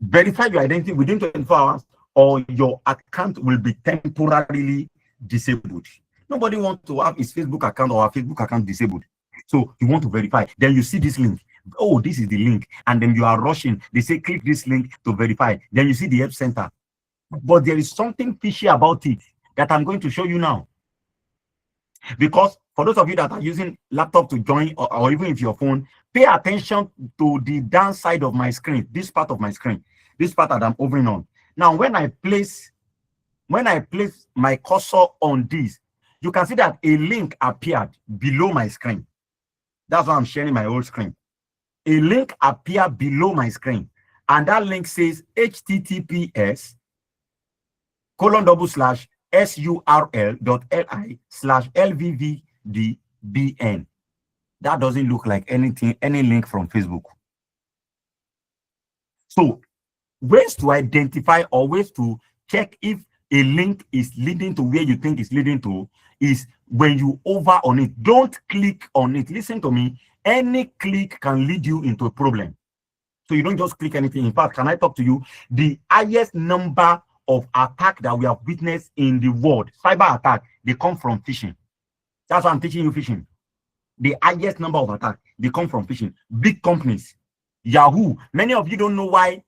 Verify your identity within 24 hours or your account will be temporarily disabled. Nobody wants to have his Facebook account or a Facebook account disabled. So you want to verify. Then you see this link. Oh, this is the link. And then you are rushing. They say, click this link to verify. Then you see the help center. But there is something fishy about it that I'm going to show you now. Because for those of you that are using laptop to join, or even if your phone, pay attention to the downside of my screen, this part of my screen, this part that I'm hovering on. Now, when I place my cursor on this, you can see that a link appeared below my screen. That's why I'm sharing my whole screen. A link appeared below my screen, and that link says https://surl.li/lvvdbn. That doesn't look like any link from Facebook. So ways to identify or ways to check if a link is leading to where you think it's leading to is when you hover on it. Don't click on it. Listen to me. Any click can lead you into a problem. So you don't just click anything. In fact, can I talk to you? The highest number of attack that we have witnessed in the world, cyber attack, they come from phishing. That's why I'm teaching you phishing. The highest number of attack, they come from phishing. Big companies, Yahoo. Many of you don't know why.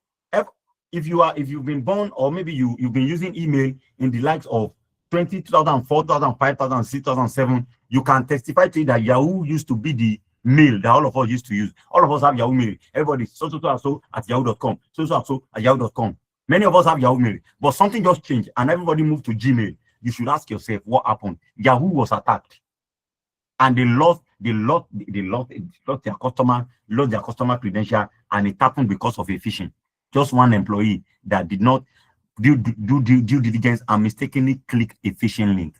If you've been born, or maybe you've been using email in the likes of 2004, 2005, 2006, 2007, you can testify to it that Yahoo used to be the mail that all of us used to use. All of us have Yahoo mail. Everybody, so at yahoo.com, so at yahoo.com. Many of us have Yahoo mail, but something just changed and everybody moved to Gmail. You should ask yourself what happened. Yahoo was attacked, and they lost their customer credential, and it happened because of a phishing. Just one employee that did not do due diligence and mistakenly clicked a phishing link.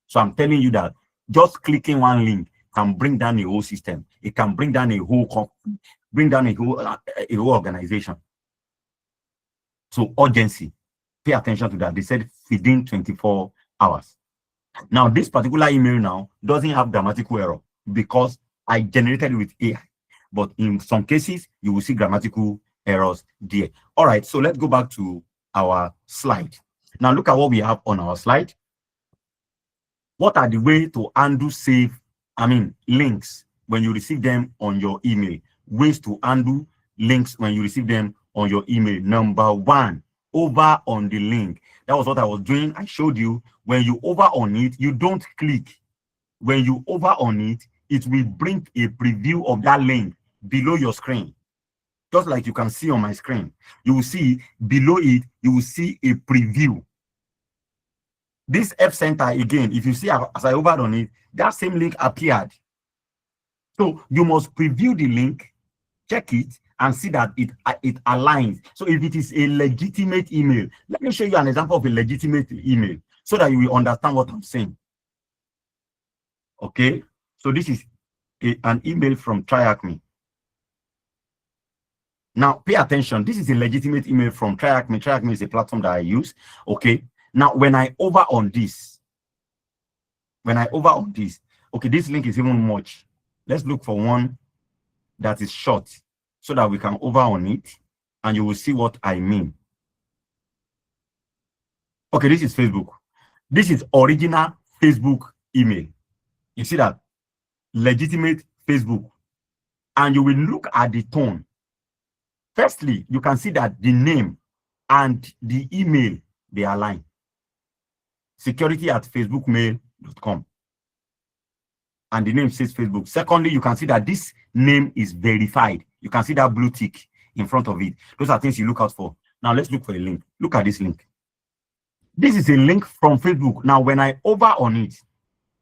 So I'm telling you that just clicking one link can bring down a whole system. It can bring down a whole company, bring down a whole organization. So urgency, pay attention to that. They said within 24 hours. Now, this particular email now doesn't have grammatical error because I generated it with AI. But in some cases, you will see grammatical errors there. All right, so let's go back to our slide. Now, look at what we have on our slide. What are the ways to undo links when you receive them on your email? Ways to undo links when you receive them on your email. Number one, over on the link. That was what I was doing. I showed you when you over on it, you don't click. When you over on it, it will bring a preview of that link below your screen. Just like you can see on my screen. You will see below it, you will see a preview. This F center again, if you see as I hovered on it, that same link appeared. So you must preview the link, check it, and see that it aligns. So if it is a legitimate email, let me show you an example of a legitimate email so that you will understand what I'm saying. Okay, so this is an email from TryAcme. Now pay attention. This is a legitimate email from TryAcme. TryAcme is a platform that I use. Okay, now when I over on this, okay, this link is even much. Let's look for one that is short so that we can over on it and you will see what I mean. Okay, this is Facebook. This is original Facebook email. You see that? Legitimate Facebook. And you will look at the tone. Firstly, you can see that the name and the email, they align. security@facebookmail.com. And the name says Facebook. Secondly, you can see that this name is verified. You can see that blue tick in front of it. Those are things you look out for. Now let's look for a link. Look at this link. This is a link from Facebook. Now, when I over on it,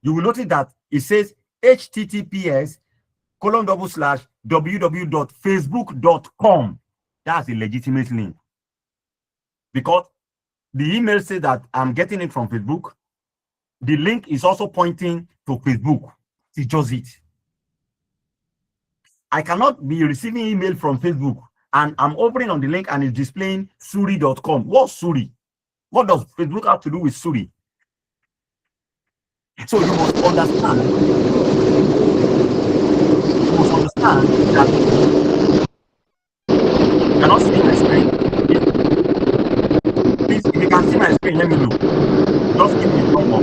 you will notice that it says https://www.facebook.com. That's a legitimate link. Because the email says that I'm getting it from Facebook. The link is also pointing to Facebook. It's just it. I cannot be receiving email from Facebook and I'm opening on the link and it's displaying suri.com. What's Suri? What does Facebook have to do with Suri? So you must understand. You must understand that you cannot see my screen. Please, if you can see my screen, let me know. Just give me a thumb up.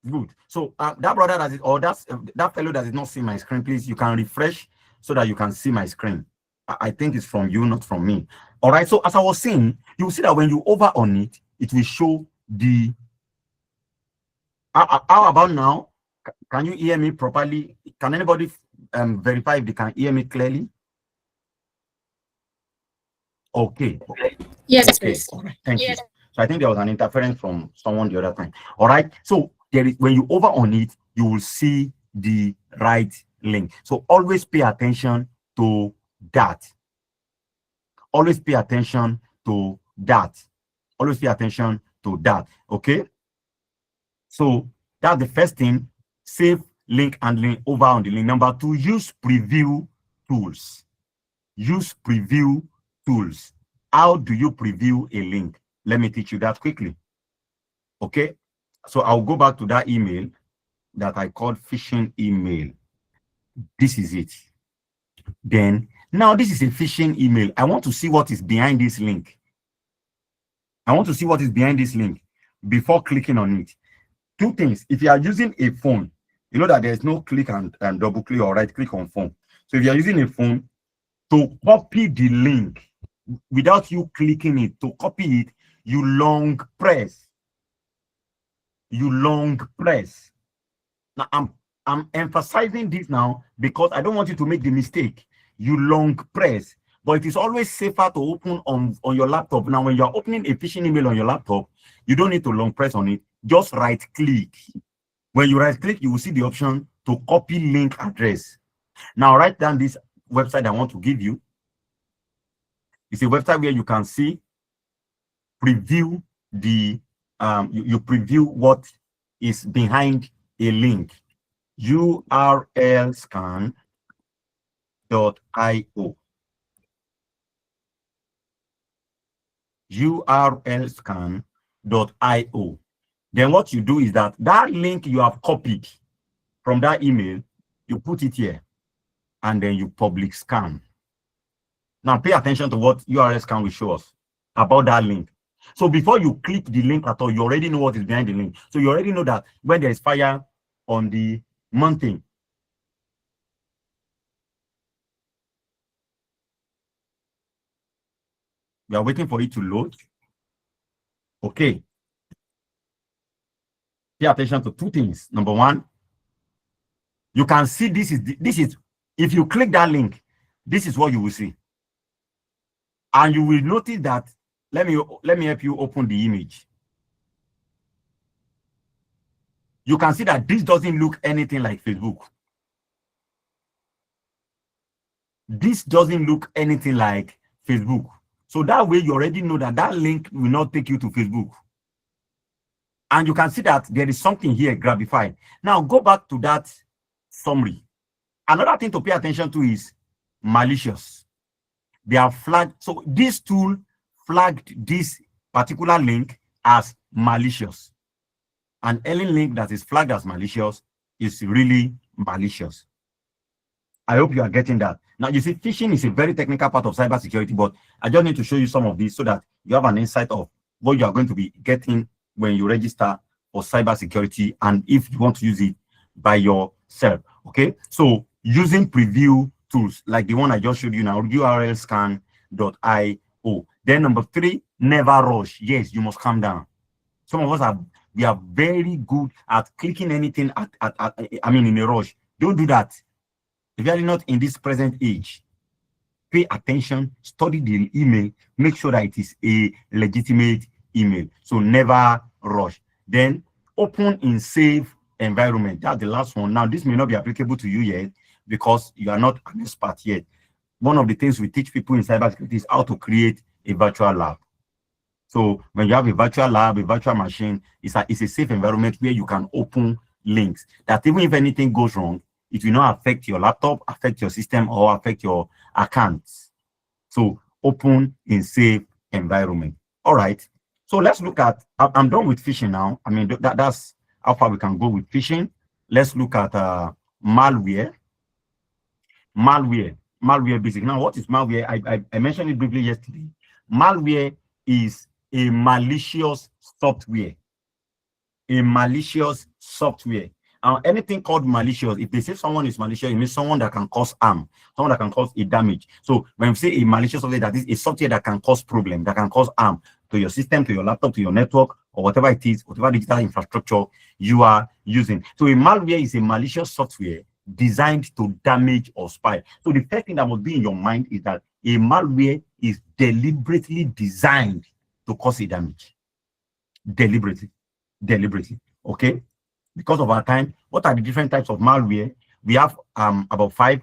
Good. So that brother does it, or that fellow does not see my screen. Please, you can refresh so that you can see my screen. I think it's from you, not from me. All right. So as I was saying, you will see that when you over on it, it will show the. How about now? Can you hear me properly? Can anybody verify if they can hear me clearly? Okay. Yes, okay. please. All right. Thank you. So I think there was an interference from someone the other time. All right. So there is, when you over on it, you will see the right link. So always pay attention to that. Always pay attention to that. Always pay attention to that. Okay. So that's the first thing. Save link and link over on the link. Number 2, use preview tools. Use preview tools. How do you preview a link? Let me teach you that quickly. Okay. So I'll go back to that email that I called phishing email. This is it. Then now this is a phishing email. I want to see what is behind this link. I want to see what is behind this link before clicking on it. 2 things. If you are using a phone, you know that there's no click and double click or right click on phone. So if you are using a phone, to copy the link without you clicking it, to copy it, you long press. You long press. Now I'm emphasizing this now because I don't want you to make the mistake. You long press, but it is always safer to open on your laptop. Now, when you're opening a phishing email on your laptop, you don't need to long press on it. Just right click. When you right click, you will see the option to copy link address. Now write down this website I want to give you. It's a website where you can see preview the you preview what is behind a link. urlscan.io. urlscan.io. Then what you do is that link you have copied from that email, you put it here, and then you public scan. Now pay attention to what URL scan will show us about that link. So before you click the link at all, you already know what is behind the link. So you already know that when there is fire on the mountain, we are waiting for it to load. Okay. Pay attention to 2 things. Number 1, you can see this is if you click that link, this is what you will see. And you will notice that let me help you open the image. You can see that this doesn't look anything like Facebook. This doesn't look anything like Facebook. So that way you already know that that link will not take you to Facebook. And you can see that there is something here, Grabify. Now go back to that summary. Another thing to pay attention to is malicious. They are flagged. So this tool flagged this particular link as malicious. And any link that is flagged as malicious is really malicious. I hope you are getting that. Now, you see, phishing is a very technical part of cybersecurity, but I just need to show you some of these so that you have an insight of what you are going to be getting when you register for cybersecurity and if you want to use it by yourself. Okay, so using preview tools like the one I just showed you now, urlscan.io. Then number 3, never rush. Yes, you must calm down. Some of us we are very good at clicking anything in a rush. Don't do that. If you are not in this present age, pay attention, study the email, make sure that it is a legitimate email. So never rush. Then open in safe environment. That's the last one. Now, this may not be applicable to you yet because you are not an expert yet. One of the things we teach people in cybersecurity is how to create a virtual lab. So when you have a virtual lab, a virtual machine, it's a safe environment where you can open links that even if anything goes wrong, it will not affect your laptop, affect your system, or affect your accounts. So open in safe environment. All right. So let's look at, I'm done with phishing now. I mean, that's how far we can go with phishing. Let's look at malware. Malware basic. Now, what is malware? I mentioned it briefly yesterday. Malware is a malicious software. A malicious software. Anything called malicious, if they say someone is malicious, it means someone that can cause harm, someone that can cause a damage. So when we say a malicious software, that is a software that can cause problem, that can cause harm to your system, to your laptop, to your network, or whatever it is, whatever digital infrastructure you are using. So a malware is a malicious software designed to damage or spy. So the first thing that must be in your mind is that a malware is deliberately designed to cause a damage. Deliberately. Okay? Because of our time, what are the different types of malware? We have about 5.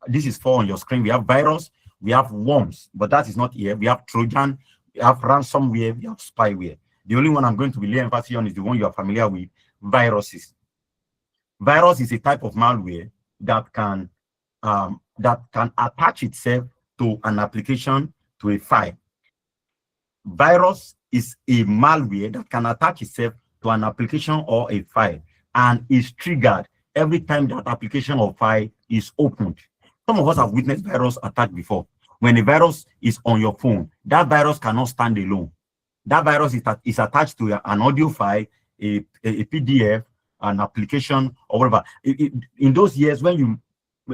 This is 4 on your screen. We have virus, we have worms, but that is not here. We have Trojan, we have ransomware, we have spyware. The only one I'm going to be laying emphasis on is the one you are familiar with, viruses. Virus is a type of malware that can attach itself to an application, to a file. Virus is a malware that can attach itself to an application or a file and is triggered every time that application or file is opened. Some of us have witnessed virus attack before. When a virus is on your phone, that virus cannot stand alone. That virus is attached to an audio file, a PDF, an application, or whatever. In those years, when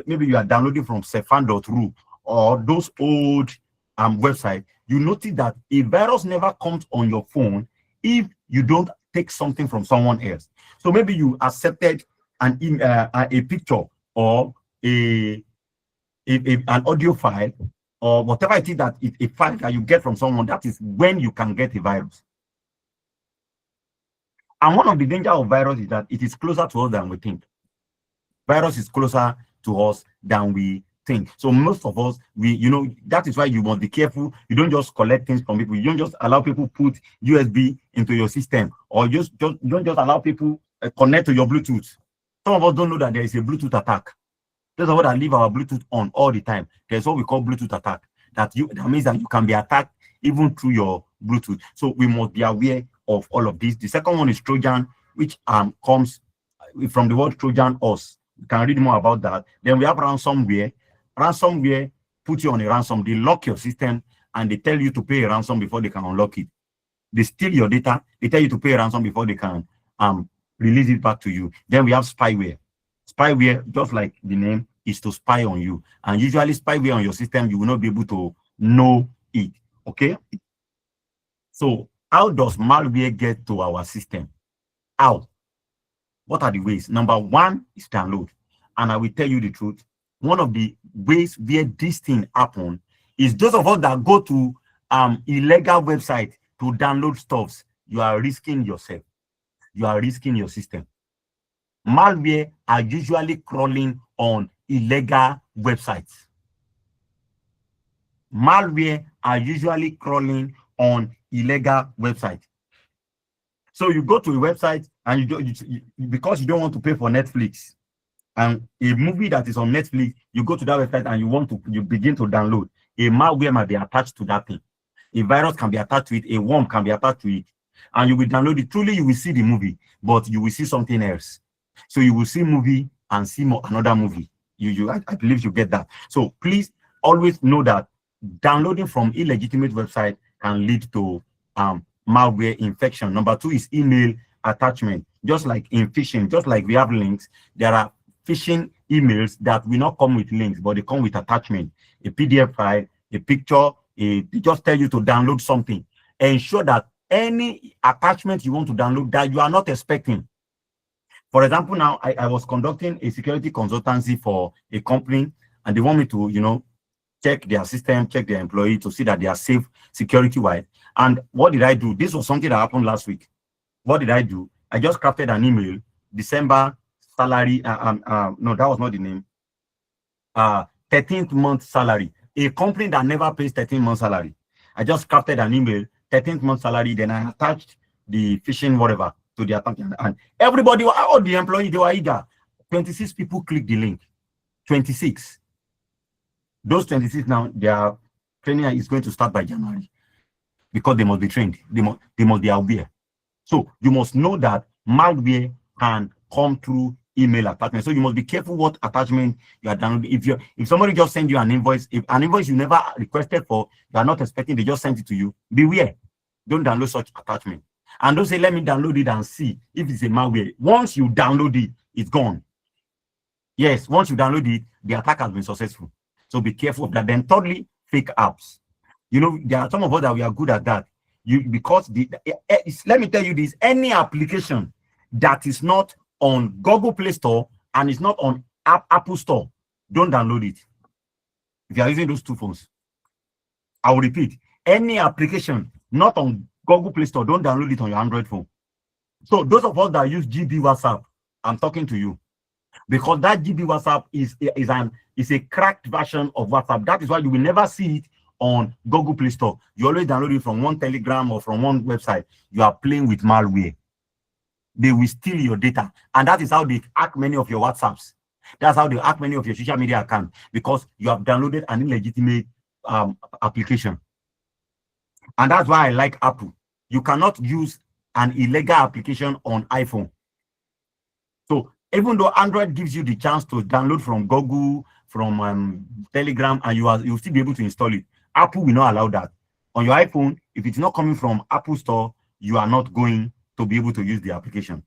maybe you are downloading from Cefan.ru or those old websites, you notice that a virus never comes on your phone if you don't take something from someone else. So maybe you accepted a picture or an audio file or whatever it is that a file that you get from someone. That is when you can get a virus. And one of the dangers of virus is that it is closer to us than we think. Virus is closer to us than we think. So most of us, that is why you must be careful. You don't just collect things from people. You don't just allow people put USB into your system, or you don't just allow people connect to your Bluetooth. Some of us don't know that there is a Bluetooth attack. Those are what that leave our Bluetooth on all the time. There's what we call Bluetooth attack. That means that you can be attacked even through your Bluetooth. So we must be aware of all of this. The second one is Trojan, which comes from the word Trojan horse. You can read more about that. Then we have ransomware. Ransomware put you on a ransom. They lock your system and they tell you to pay a ransom before they can unlock it. They steal your data. They tell you to pay a ransom before they can release it back to you. Then we have spyware. Spyware, just like the name, is to spy on you. And usually spyware on your system, you will not be able to know it. Okay? So how does malware get to our system? How? What are the ways? Number 1 is download. And I will tell you the truth. One of the ways where this thing happens is those of us that go to illegal website to download stuffs, you are risking yourself. You are risking your system. Malware are usually crawling on illegal websites. Malware are usually crawling on illegal websites. So you go to a website and because you don't want to pay for Netflix, and a movie that is on Netflix, you go to that website and you begin to download. A malware might be attached to that thing. A virus can be attached to it. A worm can be attached to it. And you will download it. Truly, you will see the movie, but you will see something else. So you will see movie and see another movie. I believe you get that. So please always know that downloading from illegitimate website can lead to malware infection. Number 2 is email attachment. Just like in phishing, just like we have links, there are phishing emails that will not come with links, but they come with attachment, a PDF file, a picture. They just tell you to download something. Ensure that any attachment you want to download that you are not expecting. For example, now I was conducting a security consultancy for a company, and they want me to, check their system, check their employee to see that they are safe security-wise. And what did I do? This was something that happened last week. What did I do? I just crafted an email, December salary. No, that was not the name. 13th month salary. A company that never pays 13th month salary. I just crafted an email, 13th month salary. Then I attached the phishing whatever to the account, and everybody, all the employees, they were eager. 26 people clicked the link. 26. Those 26 now, their training is going to start by January because they must be trained. They must be aware. So you must know that malware can come through email attachment. So you must be careful what attachment you are downloading. If somebody just send you an invoice, if an invoice you never requested for, you are not expecting, they just sent it to you, beware. Don't download such attachment. And don't say, let me download it and see if it's a malware. Once you download it, it's gone. Yes, once you download it, the attack has been successful. So be careful of that. Then thirdly, fake apps. There are some of us that we are good at that. Let me tell you this, any application that is not on Google Play Store and is not on Apple Store, don't download it. If you are using those two phones, I will repeat, any application not on Google Play Store, don't download it on your Android phone. So those of us that use GB WhatsApp, I'm talking to you, because that GB WhatsApp is a cracked version of WhatsApp. That is why you will never see it on Google Play Store. You always download it from one Telegram or from one website. You are playing with malware. They will steal your data, and that is how they hack many of your WhatsApps. That's how they hack many of your social media accounts, because you have downloaded an illegitimate application. And that's why I like Apple. You cannot use an illegal application on iPhone. So even though Android gives you the chance to download from Google, from Telegram, and you'll still be able to install it, Apple will not allow that. On your iPhone, if it's not coming from Apple Store, you are not going to be able to use the application.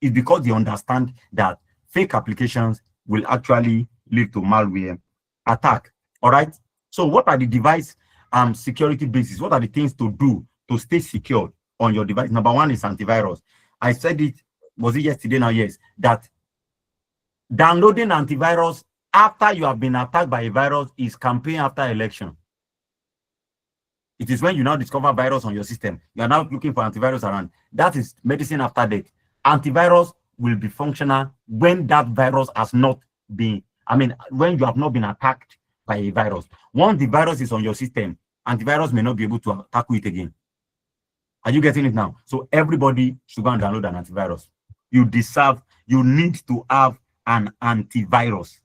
It's because they understand that fake applications will actually lead to malware attack. All right. So what are the device security bases? What are the things to do to stay secure on your device? Number 1 is antivirus. I said it, was it yesterday? Now, yes, that downloading antivirus after you have been attacked by a virus is campaign after election. It is when you now discover virus on your system. You are now looking for antivirus around. That is medicine after death. Antivirus will be functional when that virus has not been, when you have not been attacked by a virus. Once the virus is on your system, antivirus may not be able to tackle it again. Are you getting it now? So everybody should go and download an antivirus. You need to have an antivirus.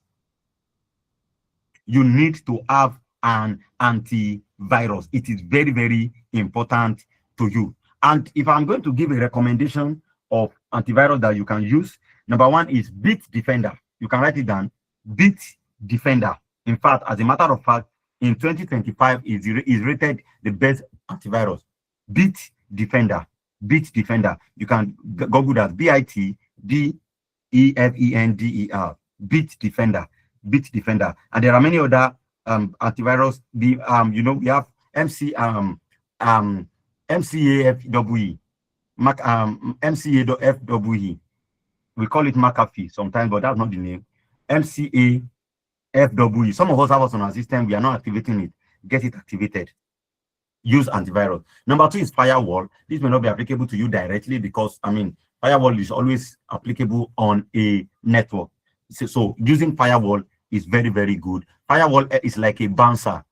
You need to have an antivirus. It is very, very important to you. And if I'm going to give a recommendation of antivirus that you can use, number 1 is Bitdefender. You can write it down. Bitdefender. In fact, as a matter of fact, in 2025, is rated the best antivirus. Bitdefender. Bitdefender. You can Google that. Bitdefender. Bitdefender. Bitdefender. And there are many other antivirus. We have MCAFWE. MCAFWE. We call it McAfee sometimes, but that's not the name. MCAFWE. Some of us have us on our system. We are not activating it. Get it activated. use antivirus. Number two is firewall. This may not be applicable to you directly because, I mean, firewall is always applicable on a network. So using firewall is very, very good. Firewall is like a bouncer.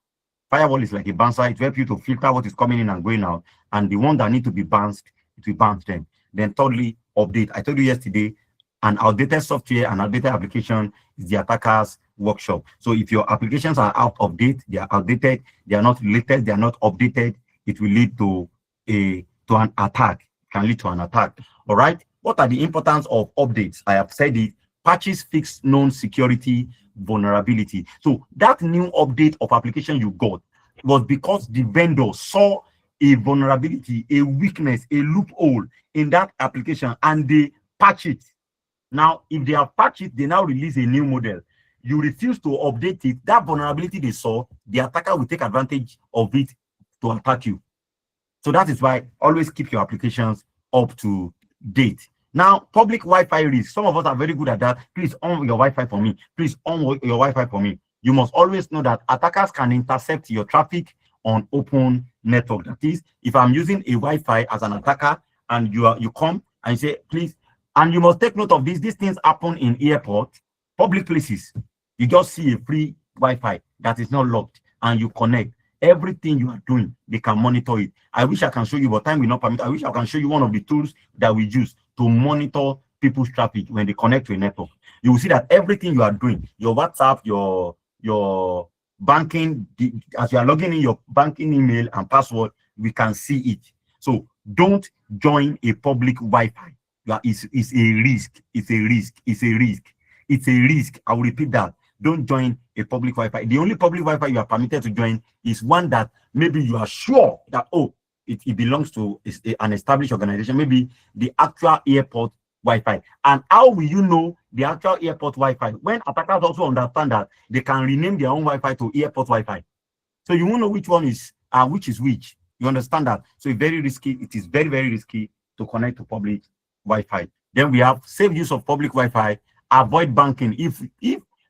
Firewall is like a bouncer. It helps you to filter what is coming in and going out. And the one that need to be bounced, it will bounce them. Then thirdly, update. I told you yesterday, an outdated software, an outdated application is the attacker's workshop. So if your applications are out of date, they are outdated, they are not latest, they are not updated, it will lead to an attack. It can lead to an attack. All right. What are the importance of updates? I have said it. Patches fix known security vulnerability. So that new update of application you got was because the vendor saw a vulnerability, a weakness, a loophole in that application, and they patch it. Now, if they have patched it, they now release a new model. You refuse to update it, that vulnerability they saw, the attacker will take advantage of it to attack you. So that is why always keep your applications up to date. Now, public Wi-Fi risk. Some of us are very good at that. Please on your Wi-Fi for me. Please on your Wi-Fi for me. You must always know that attackers can intercept your traffic on open network. That is, if I'm using a Wi-Fi as an attacker and you come and you say, please, and you must take note of this. These things happen in airport, public places. You just see a free Wi-Fi that is not locked and you connect. Everything you are doing, they can monitor it. I wish I can show you, but time will not permit. I wish I can show you one of the tools that we use to monitor people's traffic when they connect to a network. You will see that everything you are doing, your WhatsApp, your banking, as you are logging in your banking email and password, we can see it. So don't join a public Wi-Fi. It's a risk. It's a risk. It's a risk. It's a risk. I will repeat that. Don't join a public Wi-Fi. The only public Wi-Fi you are permitted to join is one that maybe you are sure that, oh, it belongs to an established organization, maybe the actual airport Wi-Fi. And how will you know the actual airport Wi-Fi? When attackers also understand that they can rename their own Wi-Fi to airport Wi-Fi. So you won't know which one is which. You understand that? So it's very risky. It is very, very risky to connect to public Wi-Fi. Then we have safe use of public Wi-Fi, avoid banking. If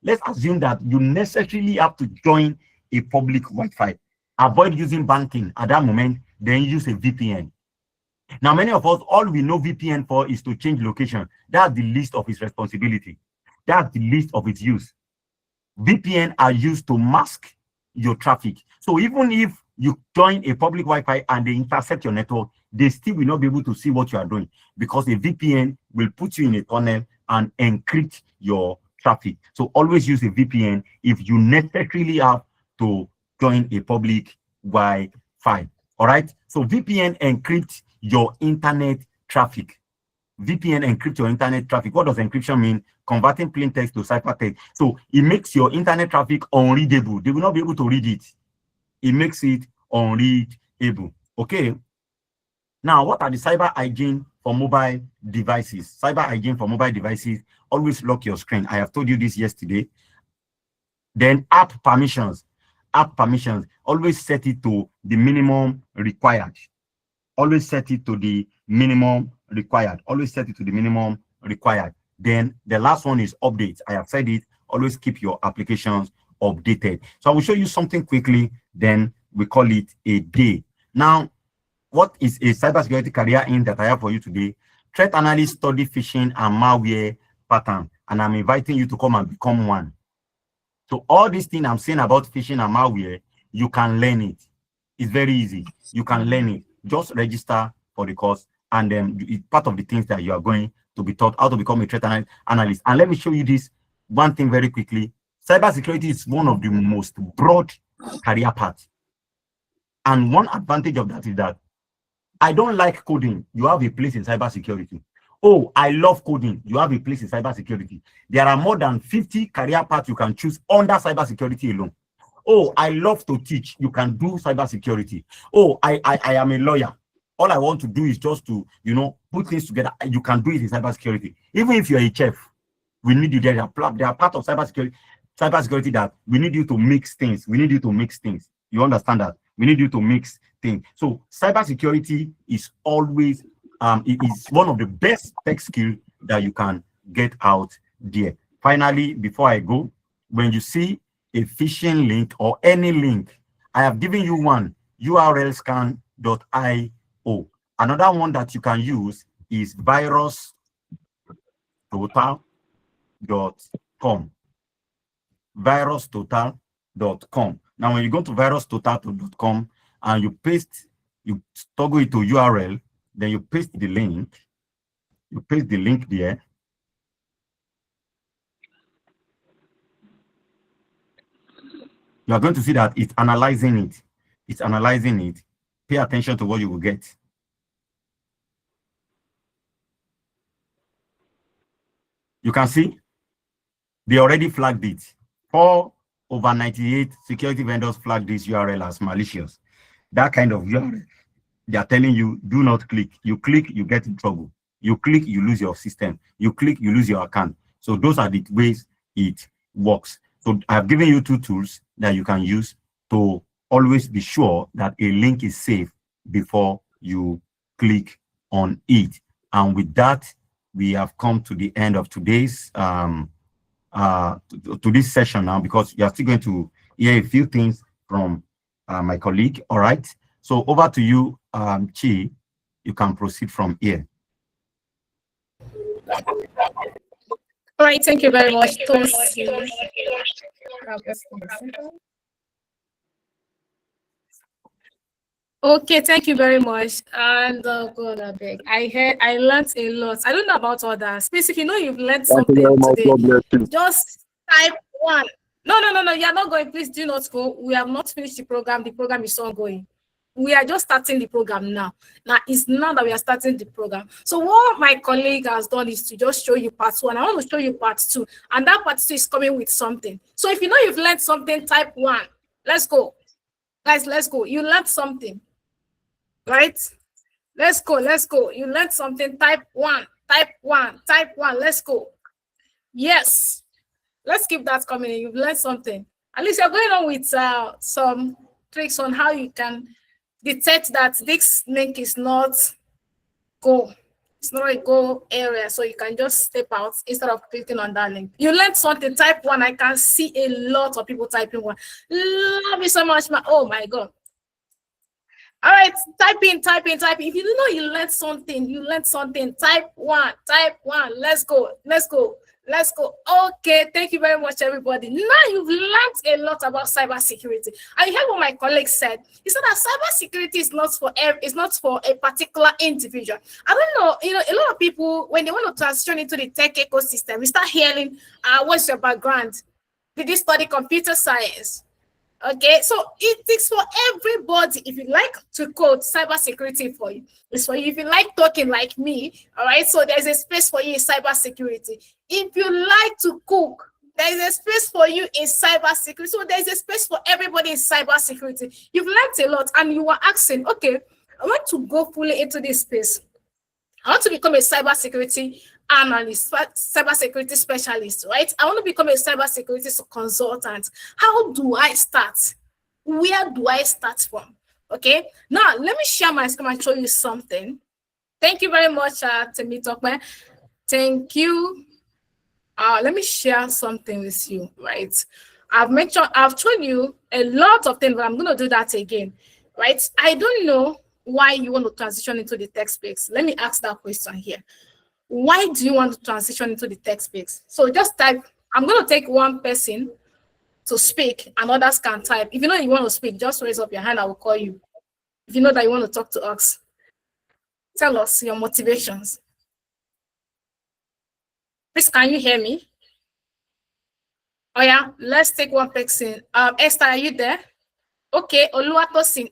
let's assume that you necessarily have to join a public Wi-Fi, avoid using banking at that moment, then use a VPN. Now, many of us, all we know VPN for is to change location. That's the least of its responsibility. That's the least of its use. VPN are used to mask your traffic. So even if you join a public Wi-Fi and they intercept your network, they still will not be able to see what you are doing because a VPN will put you in a tunnel and encrypt your traffic. So always use a VPN if you necessarily have to join a public Wi-Fi. All right. So VPN encrypts your internet traffic. VPN encrypts your internet traffic. What does encryption mean? Converting plain text to ciphertext. So it makes your internet traffic unreadable. They will not be able to read it. It makes it unreadable. Okay. Now, what are the cyber hygiene for mobile devices? Cyber hygiene for mobile devices, always lock your screen. I have told you this yesterday. Then app permissions. App permissions, always set it to the minimum required. Always set it to the minimum required. Always set it to the minimum required. Then the last one is updates. I have said it. Always keep your applications updated. So I will show you something quickly. Then we call it a day. Now, what is a cybersecurity career in that I have for you today? Threat analyst study phishing and malware pattern. And I'm inviting you to come and become one. So all these things I'm saying about phishing and malware, you can learn it. It's very easy. You can learn it. Just register for the course, and then it's part of the things that you are going to be taught how to become a threat analyst. And let me show you this one thing very quickly. Cybersecurity is one of the most broad career paths. And one advantage of that is that I don't like coding. You have a place in cybersecurity. Oh, I love coding. You have a place in cybersecurity. There are more than 50 career paths you can choose under cybersecurity alone. Oh, I love to teach. You can do cybersecurity. Oh, I am a lawyer. All I want to do is just to, put things together. You can do it in cybersecurity. Even if you're a chef, we need you there. They are part of cybersecurity that we need you to mix things. We need you to mix things. You understand that? We need you to mix things. So cybersecurity is always it is one of the best tech skills that you can get out there. Finally, before I go, when you see a phishing link or any link, I have given you one urlscan.io. Another one that you can use is virustotal.com. virustotal.com. Now, when you go to virustotal.com and you toggle it to URL, then you paste the link. You paste the link there. You are going to see that it's analyzing it. It's analyzing it. Pay attention to what you will get. You can see they already flagged it. 4 over 98 security vendors flagged this URL as malicious. That kind of URL, they are telling you, do not click. You click, you get in trouble. You click, you lose your system. You click, you lose your account. So those are the ways it works. So I've given you 2 tools that you can use to always be sure that a link is safe before you click on it. And with that, we have come to the end of today's to this session now, because you are still going to hear a few things from my colleague. All right. So over to you, Chi. You can proceed from here. All right, thank you very much. Okay, thank you very much. And God, I beg. I learned a lot. I don't know about others. Please, if you know you've learned something today, just type 1. No, you're not going. Please do not go. We have not finished the program. The program is ongoing. We are just starting the program now. Now, it's now that we are starting the program. So what my colleague has done is to just show you part 1. I want to show you part 2. And that part 2 is coming with something. So if you know you've learned something, type 1. Let's go. Guys, let's go. You learned something. Right? Let's go. You learned something. Type 1. Let's go. Yes. Let's keep that coming in. You've learned something. At least you're going on with some tricks on how you can detect that this link is not go. It's not a go area, so you can just step out instead of clicking on that link. You learned something. Type 1. I can see a lot of people typing 1. Love you so much, oh my God. All right, type in. If you know you learned something, type 1. Let's go. Okay, thank you very much, everybody. Now you've learned a lot about cybersecurity. And you heard what my colleague said. He said that cybersecurity is not for a particular individual. I don't know, a lot of people, when they want to transition into the tech ecosystem, we start hearing, what's your background? Did you study computer science? Okay, so it is for everybody. If you like to code, cybersecurity for you. It's for you. If you like talking like me, all right, so there's a space for you in cybersecurity. If you like to cook, there's a space for you in cybersecurity. So there's a space for everybody in cybersecurity. You've learned a lot and you were asking, okay, I want to go fully into this space. I want to become a cybersecurity analyst, cybersecurity specialist, right? I want to become a cybersecurity consultant. How do I start? Where do I start from? Okay, now let me share my screen and show you something. Thank you very much, Temitokwe. Thank you. Let me share something with you, right? I've shown you a lot of things, but I'm going to do that again, right? I don't know why you want to transition into the tech space. Let me ask that question here. Why do you want to transition into the tech space? So just type, I'm going to take one person to speak and others can type. If you know you want to speak, just raise up your hand, I will call you. If you know that you want to talk to us, tell us your motivations. Please, can you hear me? Oh yeah, let's take one person. Esther, are you there? Okay, Oluwatosin.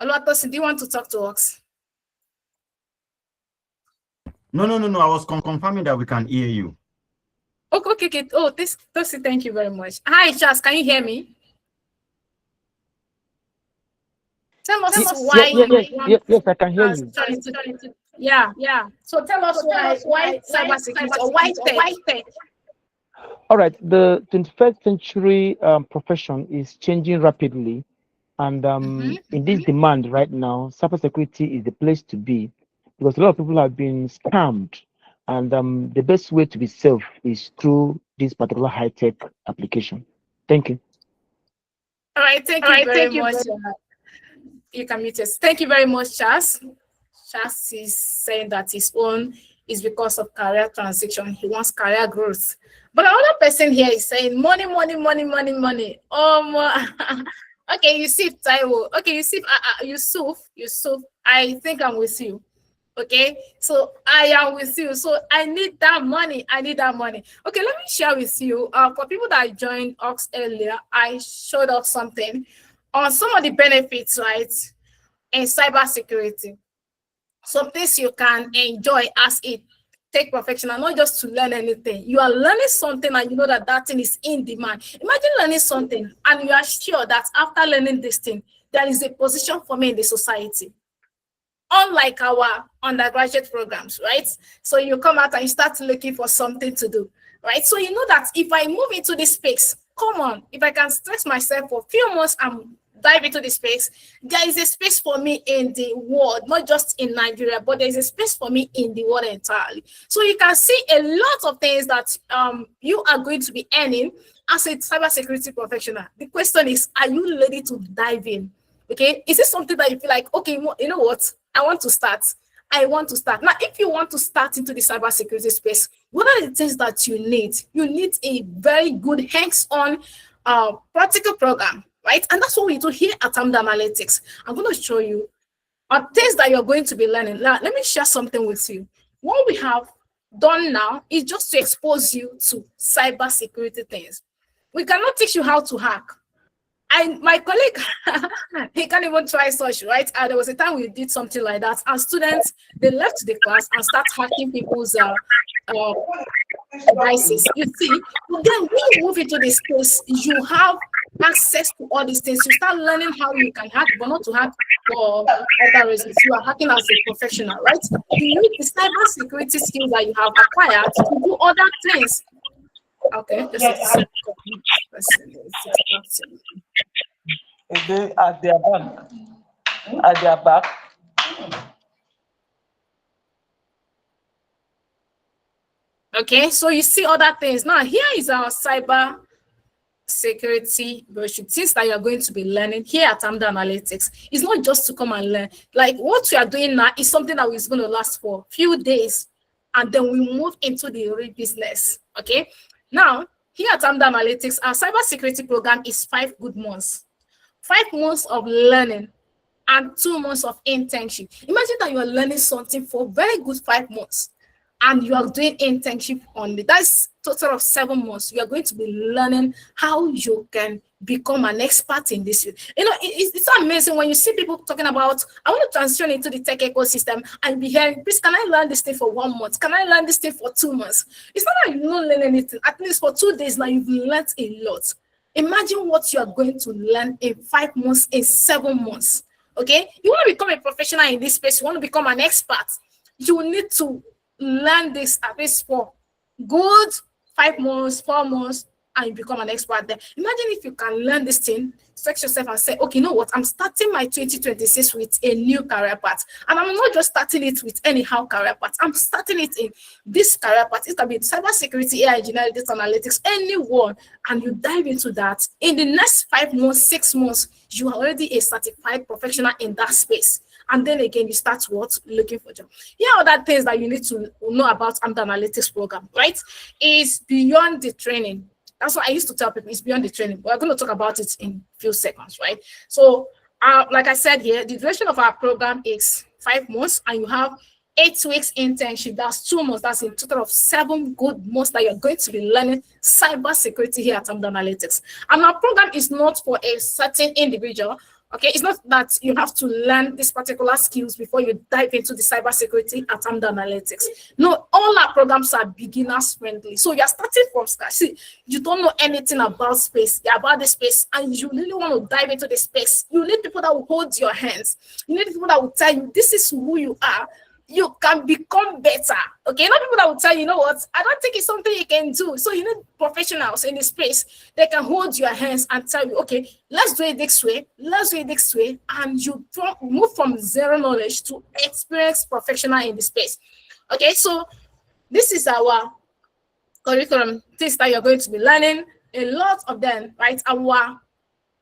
Oluwatosin, do you want to talk to us? No. I was confirming that we can hear you. Okay. Oh, Tosi, thank you very much. Hi, Charles, can you hear me? Tell us why. Yes, I can hear you. Yeah. So tell us why cybersecurity or why tech? All right, the 21st century profession is changing rapidly, and in this demand right now, cybersecurity is the place to be, because a lot of people have been scammed, and the best way to be safe is through this particular high-tech application. Thank you. All right, thank you very much. You can mute it. Thank you very much, Charles. Charles is saying that his own is because of career transition. He wants career growth. But another person here is saying money, money, money, money, money. Okay, you see, Taiwo. Okay, you see, Yusuf. I think I'm with you. Okay, so I am with you. So I need that money. I need that money. Okay, let me share with you. For people that joined us earlier, I showed us something on some of the benefits, right, in cybersecurity. Some things you can enjoy as a tech professional, not just to learn anything. You are learning something and you know that that thing is in demand. Imagine learning something and you are sure that after learning this thing, there is a position for me in the society. Unlike our undergraduate programs, right? So you come out and you start looking for something to do, right? So you know that if I move into this space, come on, if I can stress myself for a few months and dive into the space, there is a space for me in the world, not just in Nigeria, but there is a space for me in the world entirely. So you can see a lot of things that you are going to be earning as a cybersecurity professional. The question is, are you ready to dive in? Okay, is this something that you feel like, okay, you know what? I want to start. Now, if you want to start into the cybersecurity space, what are the things that you need? You need a very good hands-on practical program, right? And that's what we do here at Amdoranalytics. I'm going to show you things that you're going to be learning. Now, let me share something with you. What we have done now is just to expose you to cybersecurity things. We cannot teach you how to hack. My colleague, he can't even try such, right? There was a time we did something like that, and students, they left the class and start hacking people's devices. You see, but then when you move into this space, you have access to all these things. You start learning how you can hack, but not to hack for other reasons. You are hacking as a professional, right? You need the cyber security skills that you have acquired to do other things. Okay, this is at their back. At their back. Okay, so you see other things. Now, here is our cyber security brochure, things that you're going to be learning here at Amdoranalytics. It's not just to come and learn. Like what we are doing now is something that is going to last for a few days, and then we move into the real business. Okay, now here at Amdoranalytics, our cybersecurity program is 5 good months. 5 months of learning and 2 months of internship. Imagine that you are learning something for very good 5 months and you are doing internship only. That's total of 7 months. You are going to be learning how you can become an expert in this field. You know, it's amazing when you see people talking about, I want to transition into the tech ecosystem, and be hearing, please, can I learn this thing for 1 month? Can I learn this thing for 2 months? It's not that you don't learn anything. At least for 2 days now, you've learned a lot. Imagine what you are going to learn in 5 months, in 7 months. Okay, you want to become a professional in this space, you want to become an expert, you need to learn this at least for good 5 months, 4 months, and you become an expert there. Imagine if you can learn this thing, stretch yourself and say, okay, you know what, I'm starting my 2026 with a new career path. And I'm not just starting it with anyhow career path. I'm starting it in this career path. It can be cybersecurity, AI engineering, data analytics, anyone. And you dive into that. In the next 5 months, 6 months, you are already a certified professional in that space. And then again, you start what? Looking for a job. Here are other things that you need to know about Amdoranalytics program, right? Is beyond the training. That's what I used to tell people, it's beyond the training. We're going to talk about it in a few seconds, right? So, like I said here, the duration of our program is 5 months, and you have 8 weeks internship. That's 2 months. That's a total of 7 good months that you're going to be learning cybersecurity here at Amdoranalytics. And our program is not for a certain individual. Okay, it's not that you have to learn these particular skills before you dive into the cybersecurity at Amdoranalytics. No, all our programs are beginners friendly. So you're starting from scratch. See, you don't know anything about space, about the space, and you really want to dive into the space. You need people that will hold your hands. You need people that will tell you, this is who you are. You can become better. Okay, not people that will tell you, you know what, I don't think it's something you can do. So you need professionals in the space. They can hold your hands and tell you, okay, let's do it this way, let's do it this way, and you move from zero knowledge to experienced professional in the space. Okay, so this is our curriculum, things that you're going to be learning, a lot of them, right? Our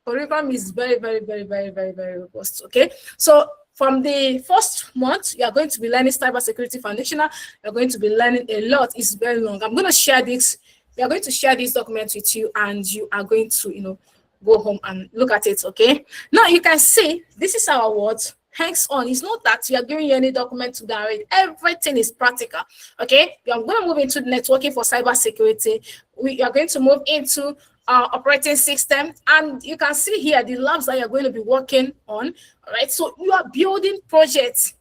curriculum is very, very, very, very, very, very robust. Okay, so from the first month, you are going to be learning cybersecurity foundational. You're going to be learning a lot. It's very long. I'm going to share this. We are going to share this document with you, and you are going to, go home and look at it. Okay. Now you can see this is our words. Hands on. It's not that we are giving you any document to read. Everything is practical. Okay. I'm going to move into networking for cybersecurity. We are going to move into operating system, and you can see here the labs that you're going to be working on. All right, so you are building projects.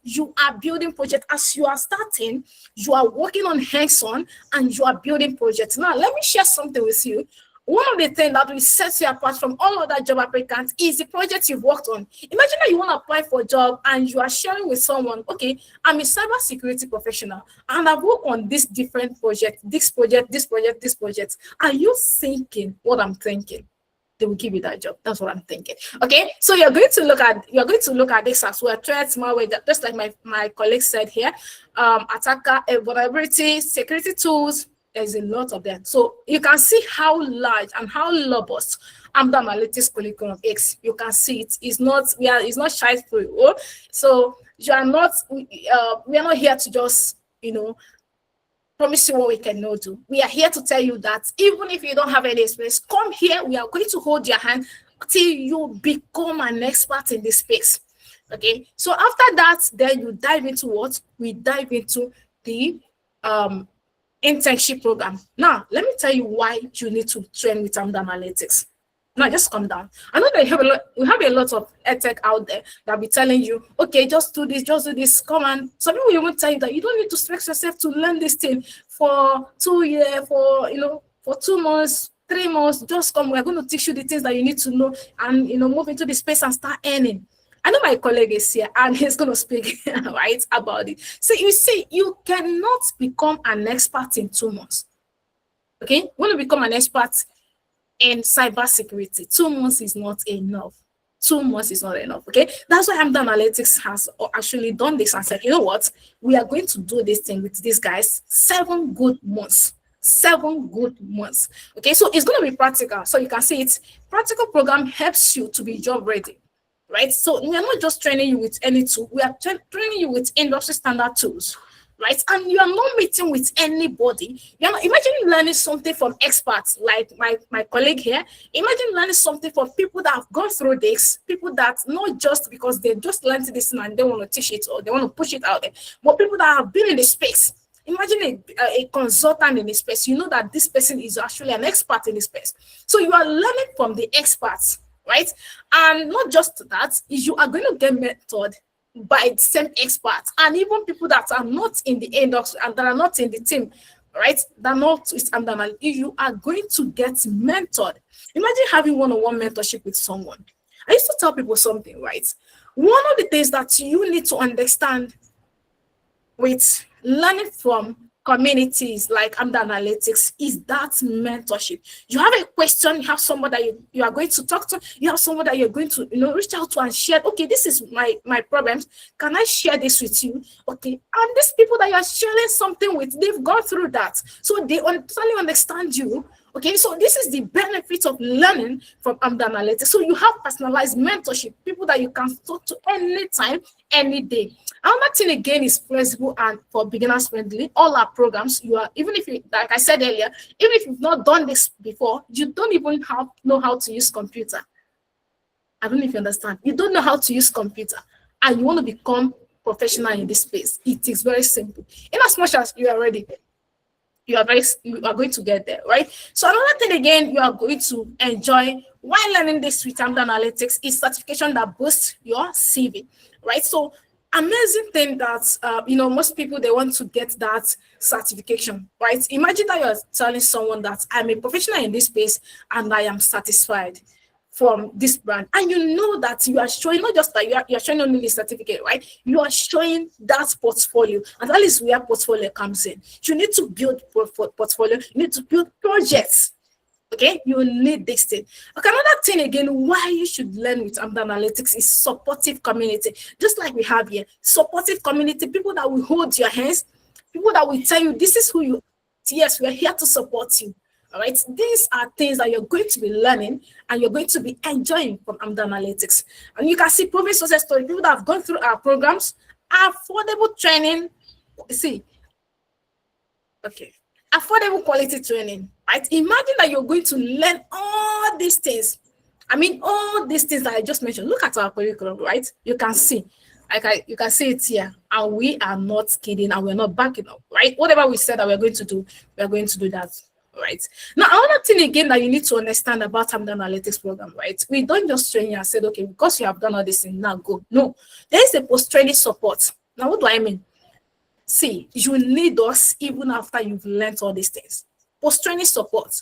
As you are starting, you are working on hands-on, and you are building projects. Now let me share something with you. One of the things that will set you apart from all other job applicants is the project you've worked on. Imagine that you want to apply for a job and you are sharing with someone, okay, I'm a cybersecurity professional and I've worked on this different project, this project. Are you thinking what I'm thinking? They will give you that job. That's what I'm thinking. Okay, so you're going to look at this as well. Threats, malware, just like my colleague said here, attacker, vulnerability, security tools. There's a lot of them. So you can see how large and how robust Amdoranalytics curriculum is. You can see it. It's not shy free. Oh? So we are not here to just promise you what we cannot do. We are here to tell you that even if you don't have any experience, come here. We are going to hold your hand till you become an expert in this space. Okay. So after that, then you dive into what? We dive into the internship program. Now, let me tell you why you need to train with Amdoranalytics. Now, just come down. I know that we have a lot of edtech out there that be telling you, okay, just do this, come on. Some people even tell you that you don't need to stress yourself to learn this thing for 2 years, for 2 months, 3 months. Just come. We're going to teach you the things that you need to know and move into the space and start earning. I know my colleague is here and he's going to speak right about it. So you see, you cannot become an expert in 2 months. Okay, you want to become an expert in cybersecurity. 2 months is not enough. 2 months is not enough. Okay, that's why Amdoranalytics has actually done this and said, you know what, we are going to do this thing with these guys 7 good months. 7 good months. Okay, so it's going to be practical. So you can see it's practical program helps you to be job ready. Right, so we are not just training you with any tool, we are training you with industry standard tools, right? And you are not meeting with anybody. Imagine learning something from experts like my colleague here. Imagine learning something from people that have gone through this, people that not just because they just learned this and they want to teach it or they want to push it out there, but people that have been in the space. Imagine a consultant in the space. You know that this person is actually an expert in the space. So you are learning from the experts. Right, and not just that, you are going to get mentored by the same experts and even people that are not in the industry and that are not in the team, right? They're not with Amdoranalytics. You are going to get mentored. Imagine having one-on-one mentorship with someone. I used to tell people something, right? One of the things that you need to understand with learning from communities like Amdoranalytics is that mentorship. You have a question, you have someone that you are going to talk to, you have someone that you're going to reach out to and share, okay, this is my problems, can I share this with you? Okay, and these people that you are sharing something with, they've gone through that, so they totally understand you. Okay, so this is the benefit of learning from Amdoranalytics. So you have personalized mentorship, people that you can talk to anytime, any day. Another thing again is flexible and for beginners friendly. All our programs, you are, even if you, like I said earlier, even if you've not done this before, you don't even know how to use computer. I don't know if you understand. You don't know how to use computer and you want to become professional in this space. It is very simple. In as much as you are ready, you are going to get there, right? So another thing again you are going to enjoy while learning this with Amdoranalytics is certification that boosts your CV, right? So amazing thing that most people, they want to get that certification, right? Imagine that you're telling someone that I'm a professional in this space and I am satisfied from this brand, and you know that you are showing not just that you are showing only the certificate, right? You are showing that portfolio, and that is where portfolio comes in. You need to build portfolio, you need to build projects. Okay, you need this thing. Okay, another thing again, why you should learn with Amdoranalytics is supportive community. Just like we have here, supportive community, people that will hold your hands, people that will tell you this is who you are. Yes, we are here to support you. All right, these are things that you're going to be learning and you're going to be enjoying from Amdoranalytics. And you can see proven success story, people that have gone through our programs, affordable training. See, okay, affordable quality training, right? Imagine that you're going to learn all these things. I mean, all these things that I just mentioned. Look at our curriculum, right? You can see, you can see it here, and we are not kidding, and we're not backing up, right? Whatever we said that we're going to do, we're going to do that, right? Now, another thing again that you need to understand about Amdoranalytics program, right? We don't just train you and say, okay, because you have done all this thing, now go. No, there is a post-training support. Now, what do I mean? See, you need us even after you've learned all these things. Post-training support.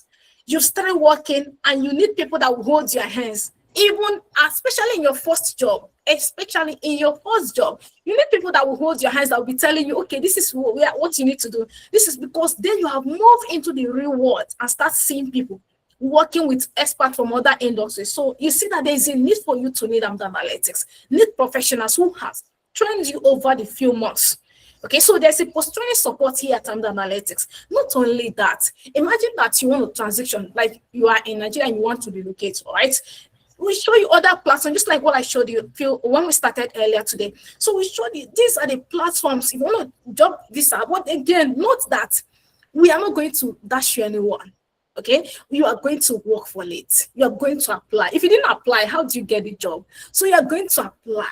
You've started working and you need people that will hold your hands, even especially in your first job, especially in your first job. You need people that will hold your hands, that will be telling you, okay, this is what you need to do. This is because then you have moved into the real world and start seeing people working with experts from other industries. So you see that there is a need for you to need Amdoranalytics, need professionals who have trained you over the few months. Okay, so there's a post-training support here at Amdoranalytics. Not only that, imagine that you want to transition, like you are in Nigeria and you want to relocate, all right? We show you other platforms, just like what I showed you when we started earlier today. So we showed you, these are the platforms. If you want to job visa, but again, note that we are not going to dash you anyone. Okay, you are going to work for it. You are going to apply. If you didn't apply, how do you get the job? So you are going to apply.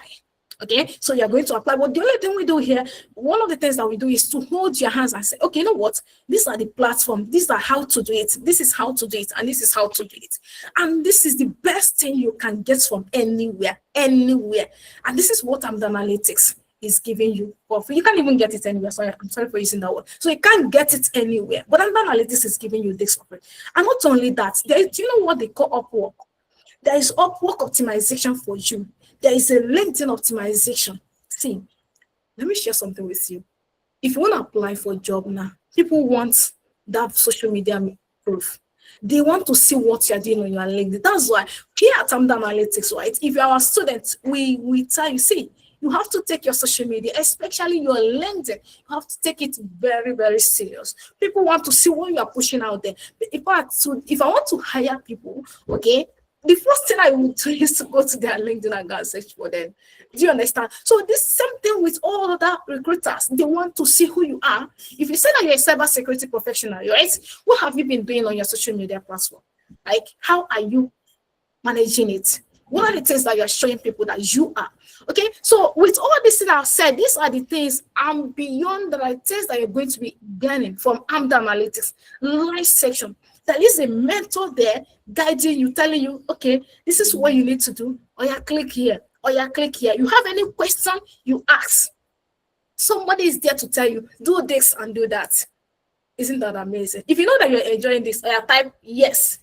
Okay, so you're going to apply. But the only thing we do here, one of the things that we do is to hold your hands and say, okay, you know what? These are the platforms. These are how to do it. This is how to do it. And this is how to do it. And this is the best thing you can get from anywhere, anywhere. And this is what Amdoranalytics is giving you for free. You can't even get it anywhere. Sorry, I'm sorry for using that word. So you can't get it anywhere. But Amdoranalytics is giving you this for free. And not only that, do you know what they call Upwork? There is Upwork optimization for you. There is a LinkedIn optimization. See, let me share something with you. If you want to apply for a job now, people want that social media proof. They want to see what you're doing on your LinkedIn. That's why here at Amdoranalytics, right? If you are a student, we tell you, see, you have to take your social media, especially your LinkedIn. You have to take it very, very serious. People want to see what you are pushing out there. If I want to hire people, okay, the first thing I would do is to go to their LinkedIn and go and search for them. Do you understand? So this same thing with all other recruiters. They want to see who you are. If you say that you're a cybersecurity professional, right? What have you been doing on your social media platform? Like, how are you managing it? What are the things that you're showing people that you are? Okay, so with all these things I've said, these are the things and beyond the things that you're going to be learning from Amdoranalytics live section. There is a mentor there guiding you, telling you, okay, this is what you need to do. Or you click here, or you click here. You have any question, you ask. Somebody is there to tell you, do this and do that. Isn't that amazing? If you know that you're enjoying this, or you type yes.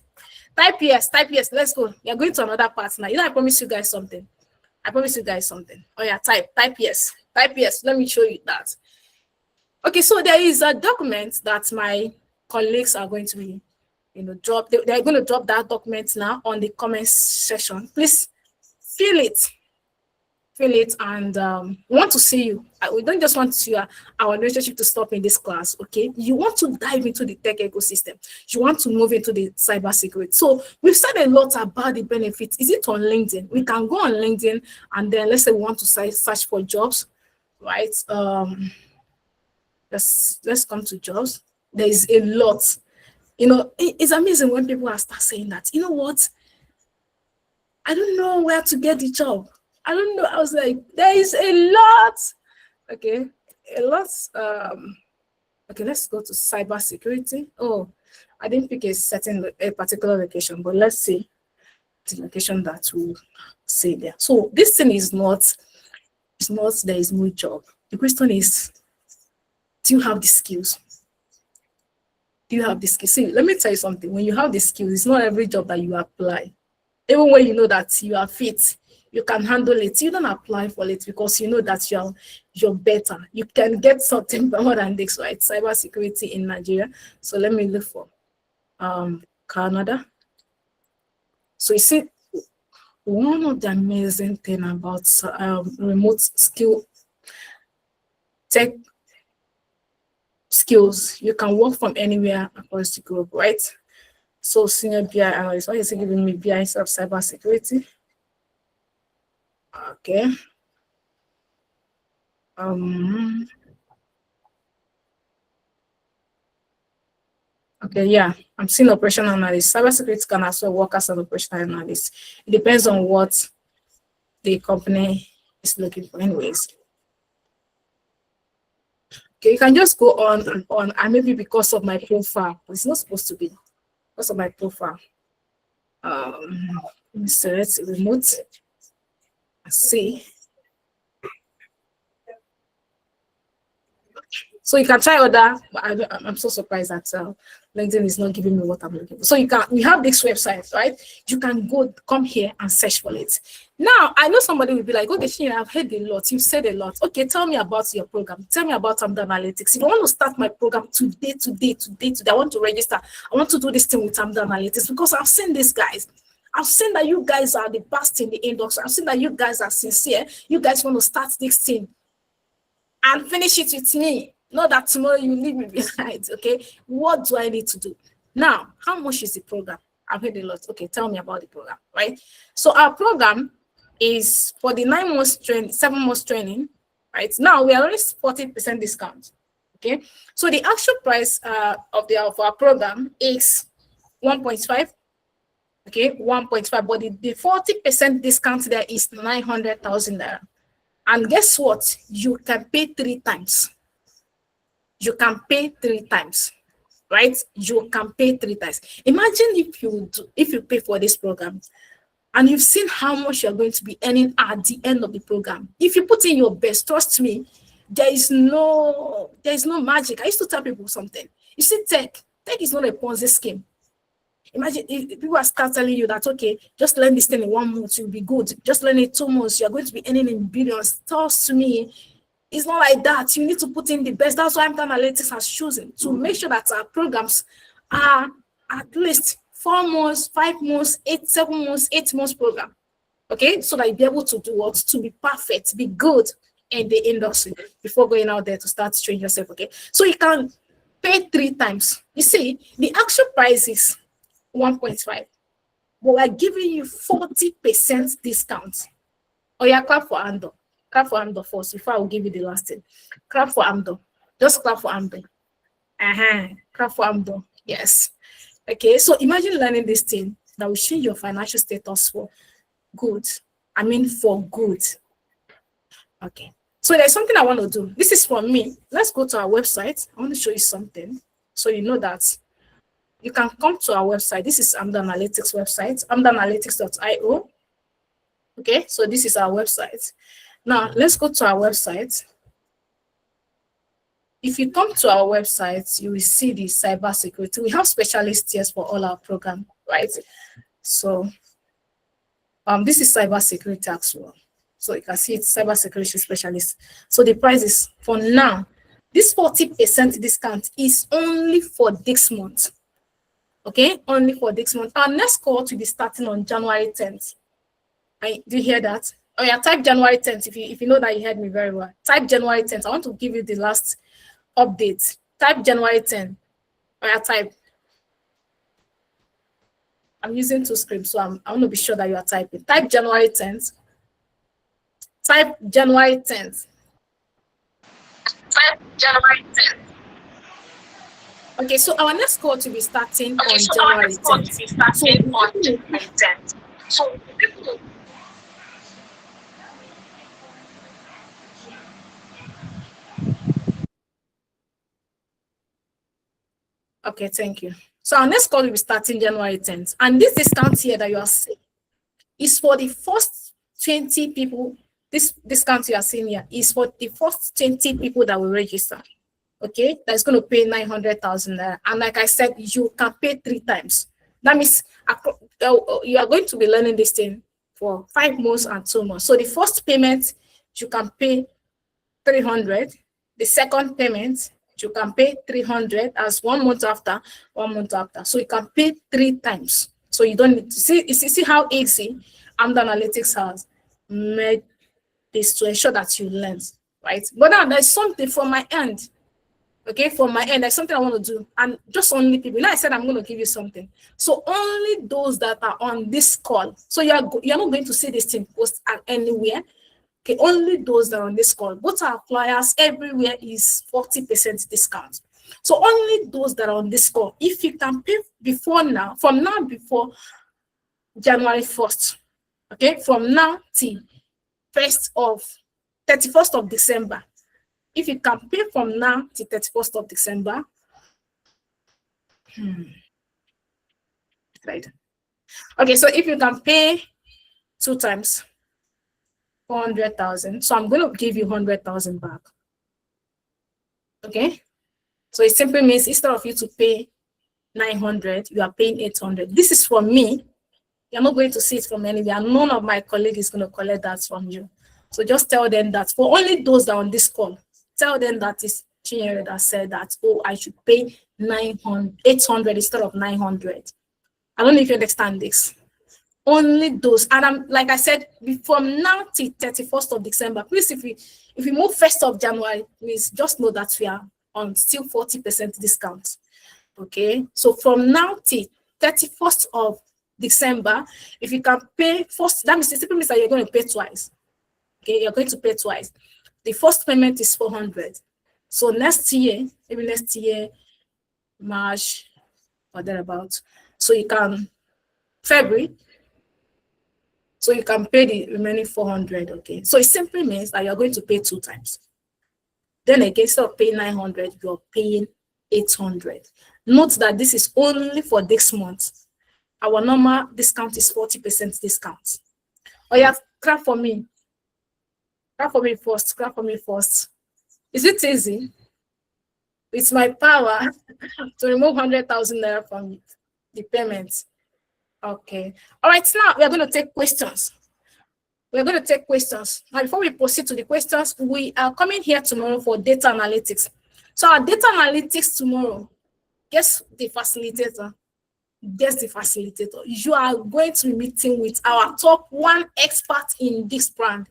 Type yes, let's go. You're going to another part now. You know, I promise you guys something. Oh yeah, type yes. Type yes. Let me show you that. Okay, so there is a document that my colleagues are going to be, drop. They're going to drop that document now on the comment section. Please fill it, and we want to see you. We don't just want to see our relationship to stop in this class, okay? You want to dive into the tech ecosystem. You want to move into the cybersecurity. So we've said a lot about the benefits. Is it on LinkedIn? We can go on LinkedIn, and then let's say we want to search for jobs, right? Let's come to jobs. There is a lot. It's amazing when people start saying that, you know what? I don't know where to get the job. I don't know. I was like, there is a lot. Okay, a lot. Okay, let's go to cybersecurity. Oh, I didn't pick a particular location, but let's see the location that we'll say there. So this thing is not, there is no job. The question is, do you have the skills? Do you have the skills? See, let me tell you something. When you have the skills, it's not every job that you apply. Even when you know that you are fit, you can handle it, you don't apply for it because you know that you're better. You can get something more than this, right? Cybersecurity in Nigeria. So let me look for Canada. So you see, one of the amazing thing about remote tech skills, you can work from anywhere across the globe, right? So senior BI analyst. Why is he giving me BI instead of cybersecurity? Okay. Okay, yeah, I'm seeing operational analyst. Cybersecurity can also work as an operational analyst. It depends on what the company is looking for, anyways. Okay, you can just go on and on, and maybe because of my profile, it's not supposed to be because of my profile. Let me select remote. See. So you can try other, but I'm so surprised that LinkedIn is not giving me what I'm looking for. So we have this website, right? You can come here and search for it. Now, I know somebody will be like, okay, Shina, I've heard a lot. You've said a lot. Okay, tell me about your program. Tell me about Amdoranalytics. If you want to start my program today, I want to register. I want to do this thing with Amdoranalytics because I've seen these guys. I've seen that you guys are the best in the industry. I've seen that you guys are sincere. You guys want to start this thing and finish it with me. Not that tomorrow you leave me behind, okay? What do I need to do? Now, how much is the program? I've heard a lot. Okay, tell me about the program, right? So our program is for the 9 months training, 7 months training, right? Now we are only 40% discount, okay? So the actual price of our program is 1.5, okay? 1.5, but the 40% discount there is 900,000 naira. And guess what? You can pay 3 times. You can pay 3 times, right? You can pay 3 times. Imagine if you pay for this program and you've seen how much you're going to be earning at the end of the program. If you put in your best, trust me, there is no magic. I used to tell people something. You see, tech is not a Ponzi scheme. Imagine if people are start telling you that, okay, just learn this thing in 1 month, you'll be good. Just learn it 2 months, you're going to be earning in billions. Trust me, it's not like that. You need to put in the best. That's why Amdoranalytics has chosen to make sure that our programs are at least 4 months, 5 months, 7 months, 8 months program. Okay, so that you'll be able to do what? To be perfect, be good in the industry before going out there to start training yourself. Okay, so you can pay 3 times. You see, the actual price is 1.5, but we're giving you 40% discount. Oh yeah, clap for Amdo. Clap for Amdo first before I will give you the last thing. Clap for Amdo. Just clap for Amdo. Clap for Amdo. Yes. Okay, so imagine learning this thing that will change your financial status for good. I mean for good. Okay. So there's something I want to do. This is from me. Let's go to our website. I want to show you something so you know that you can come to our website. This is Amdoranalytics website, amdoranalytics.io. Okay, so this is our website. Now, let's go to our website. If you come to our website, you will see the cybersecurity. We have specialist tiers for all our program, right? So, this is cybersecurity as well. So you can see it's cybersecurity specialist. So the price is, for now, this 40% discount is only for this month. Okay, only for this month. Our next call to be starting on January 10th. Do you hear that? Oh yeah, type January 10th if you know that you heard me very well. Type January 10th. I want to give you the last update. Type January 10th. Oh yeah, type. I'm using 2 scripts, so I want to be sure that you are typing. Type January 10th. Type January 10th. Type January 10th. Okay, so our next call to be starting on January 10th. So people. Okay, thank you. So our next call will be starting January 10th. And this discount here that you are seeing is for the first 20 people. This discount you are seeing here is for the first 20 people that will register. Okay, that's going to pay 900,000. And like I said, you can pay 3 times. That means you are going to be learning this thing for 5 months and 2 months. So the first payment, you can pay 300. The second payment, you can pay 300 as 1 month after, 1 month after. So you can pay 3 times. So you don't need to see how easy Amdoranalytics has made this to ensure that you learn, right? But now there's something from my end. Okay, from my end, there's something I want to do, and just only people. Now I said I'm going to give you something, so only those that are on this call. So you're not going to see this thing post anywhere. Okay, only those that are on this call. Both our flyers everywhere is 40% discount. So only those that are on this call. If you can pay before now, from now before January 1st, okay, from now till 31st of December. If you can pay from now to 31st of December, right? Okay, so if you can pay 2 times 400,000, so I'm going to give you 100,000 back. Okay, so it simply means instead of you to pay 900, you are paying 800. This is from me. You're not going to see it from anywhere. None of my colleagues is going to collect that from you. So just tell them that for only those that are on this call. Tell them that it's Chinyere that said that, oh, I should pay 800 instead of 900. I don't know if you understand this. Only those, and I'm like I said, from now till 31st of December, please, if we move 1st of January, please just know that we are on still 40% discount. Okay, so from now till 31st of December, if you can pay first, that means it simply means that you're going to pay twice. Okay, you're going to pay twice. The first payment is 400. So next year, maybe next year, March or thereabouts. So you can February. So you can pay the remaining 400. Okay. So it simply means that you're going to pay 2 times. Then again, instead of paying 900, you're paying 800. Note that this is only for this month. Our normal discount is 40% discount. Oh yeah, clap for me. Clap for me first. Clap for me first. Is it easy? It's my power to remove 100,000 naira from the payment. Okay. All right. Now we are going to take questions. We're going to take questions. Now, before we proceed to the questions, we are coming here tomorrow for data analytics. So our data analytics tomorrow, guess the facilitator. Guess the facilitator. You are going to be meeting with our top 1 expert in this brand.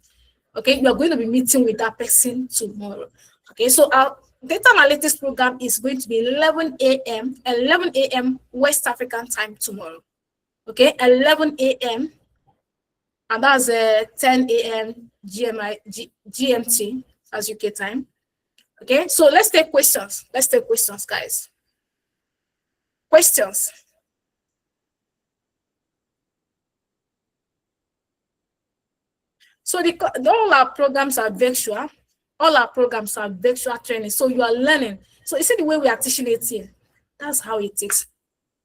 Okay, you are going to be meeting with that person tomorrow. Okay, so our data analytics program is going to be 11 a.m. West African time tomorrow. Okay, 11 a.m. and that's 10 a.m. GMT as UK time. Okay, so let's take questions. Let's take questions, guys. Questions. So all our programs are virtual. All our programs are virtual training. So you are learning. So you see the way we are teaching it here. That's how it is.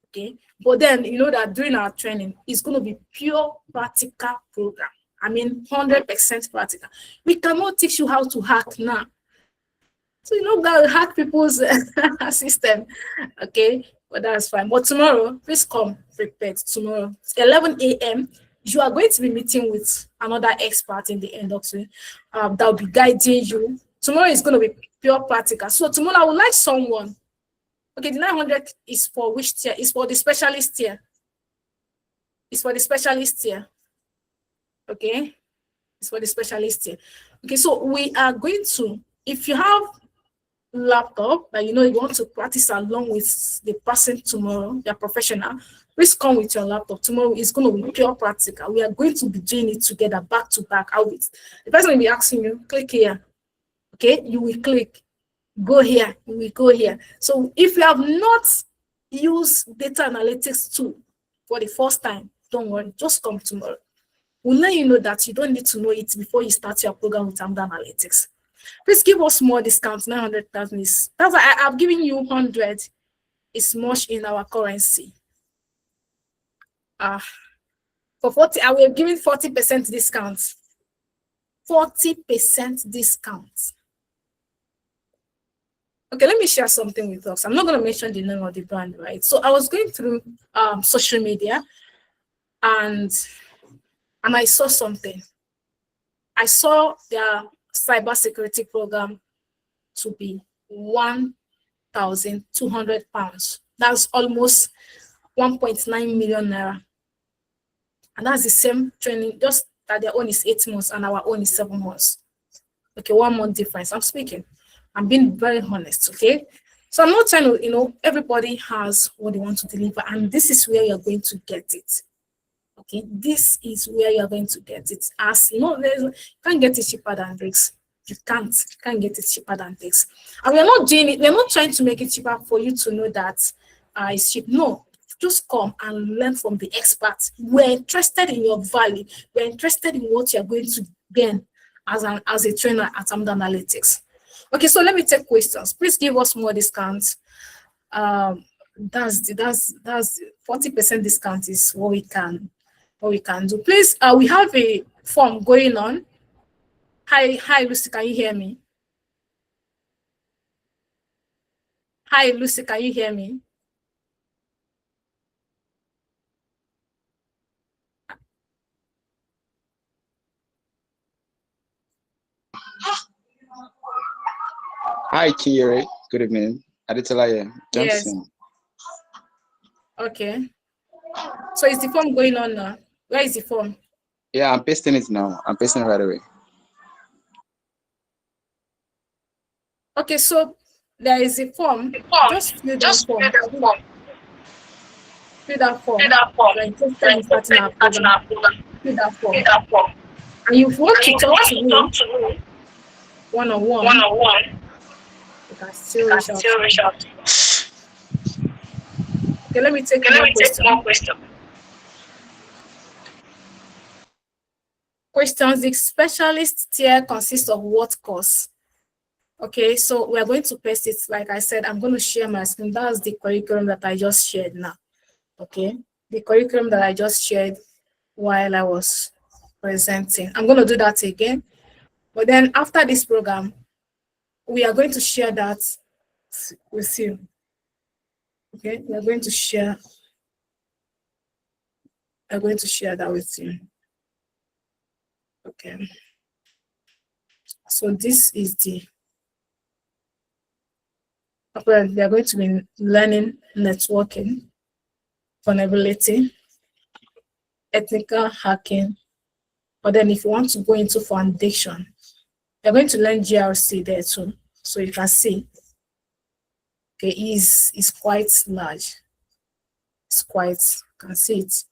Okay. But then you know that during our training, it's going to be pure practical program. I mean, 100% practical. We cannot teach you how to hack now. So you know that hack people's system. Okay. But that's fine. But tomorrow, please come prepared. Tomorrow, 11 a.m. You are going to be meeting with another expert in the industry that will be guiding you. Tomorrow is going to be pure practical. So tomorrow I would like someone. Okay, the 900 is for which tier? It's for the specialist tier. It's for the specialist tier. Okay, it's for the specialist tier. Okay, so we are going to, if you have laptop that you know you want to practice along with the person tomorrow, you're professional, please come with your laptop. Tomorrow is going to be pure practical. We are going to be doing it together, back to back. The person will be asking you, click here. Okay, you will click. Go here. You will go here. So if you have not used data analytics tool for the first time, don't worry. Just come tomorrow. We'll let you know that you don't need to know it before you start your program with Amdoranalytics. Please give us more discounts. 900,000 is that's why I've given you 100. It's much in our currency. For 40, I will give it 40% discount. 40% discount. Okay, let me share something with us. I'm not going to mention the name of the brand, right? So I was going through social media, and I saw something. I saw their cybersecurity program to be £1,200. That's almost 1.9 million naira. And that's the same training, just that their own is 8 months and our own is 7 months. Okay, 1 month difference. I'm speaking. I'm being very honest, okay? So I'm not trying to, everybody has what they want to deliver, and this is where you're going to get it. Okay, this is where you're going to get it. As you can't get it cheaper than this. You can't get it cheaper than this. And we're not doing it, we're not trying to make it cheaper for you to know that it's cheap. No, just come and learn from the experts. We're interested in your value. We're interested in what you're going to gain as a trainer at Amdoranalytics. Okay, so let me take questions. Please give us more discounts. That's 40% discount is what we can do. Please, we have a form going on. Hi, Lucy, can you hear me? Hi, Lucy, can you hear me? Hi, Kiri. Good evening. Aditolaya Johnson. Yes. Okay. So is the form going on now? Where is the form? Yeah, I'm pasting it now. I'm pasting it right away. Okay, so there is a form. Just fill that form. Fill that form. You're interested in starting our program. Fill that form. And if you want to talk to me one-on-one, you can still reach out. Okay, let me take more questions. Questions. The specialist tier consists of what course? Okay, so we are going to paste it. Like I said, I'm going to share my screen. That's the curriculum that I just shared now. Okay, the curriculum that I just shared while I was presenting. I'm going to do that again. But then after this program, we are going to share that with you. Okay, we are going to share. I'm going to share that with you. Okay. So this is the. We are going to be learning networking, vulnerability, ethical hacking. But then if you want to go into foundation, you're going to learn GRC there too. So you can see, okay, is quite large. It's quite, you can see it.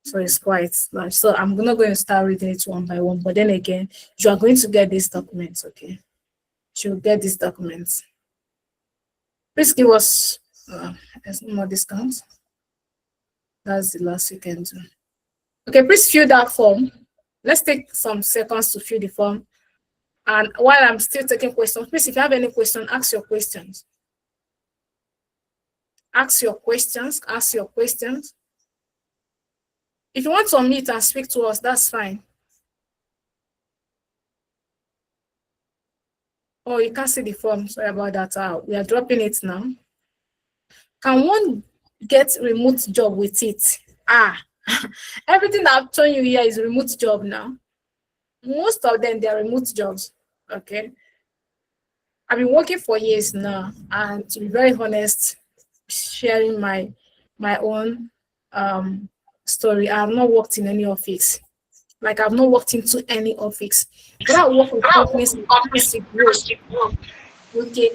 So it's quite large. So I'm not going to start reading it one by one, but then again, you are going to get these documents, okay? You'll get these documents. Please give us more discounts. That's the last we can do. Okay, please fill that form. Let's take some seconds to fill the form. And while I'm still taking questions, please, if you have any question, ask your questions. Ask your questions. If you want to unmute and speak to us, that's fine. Oh, you can't see the form. Sorry about that. We are dropping it now. Can one get remote job with it? Everything I've shown you here is remote job now. Most of them, they're remote jobs. Okay. I've been working for years now, and to be very honest, sharing my own story. I have not worked in any office. Like I've not worked into any office. But I work with companies in UK,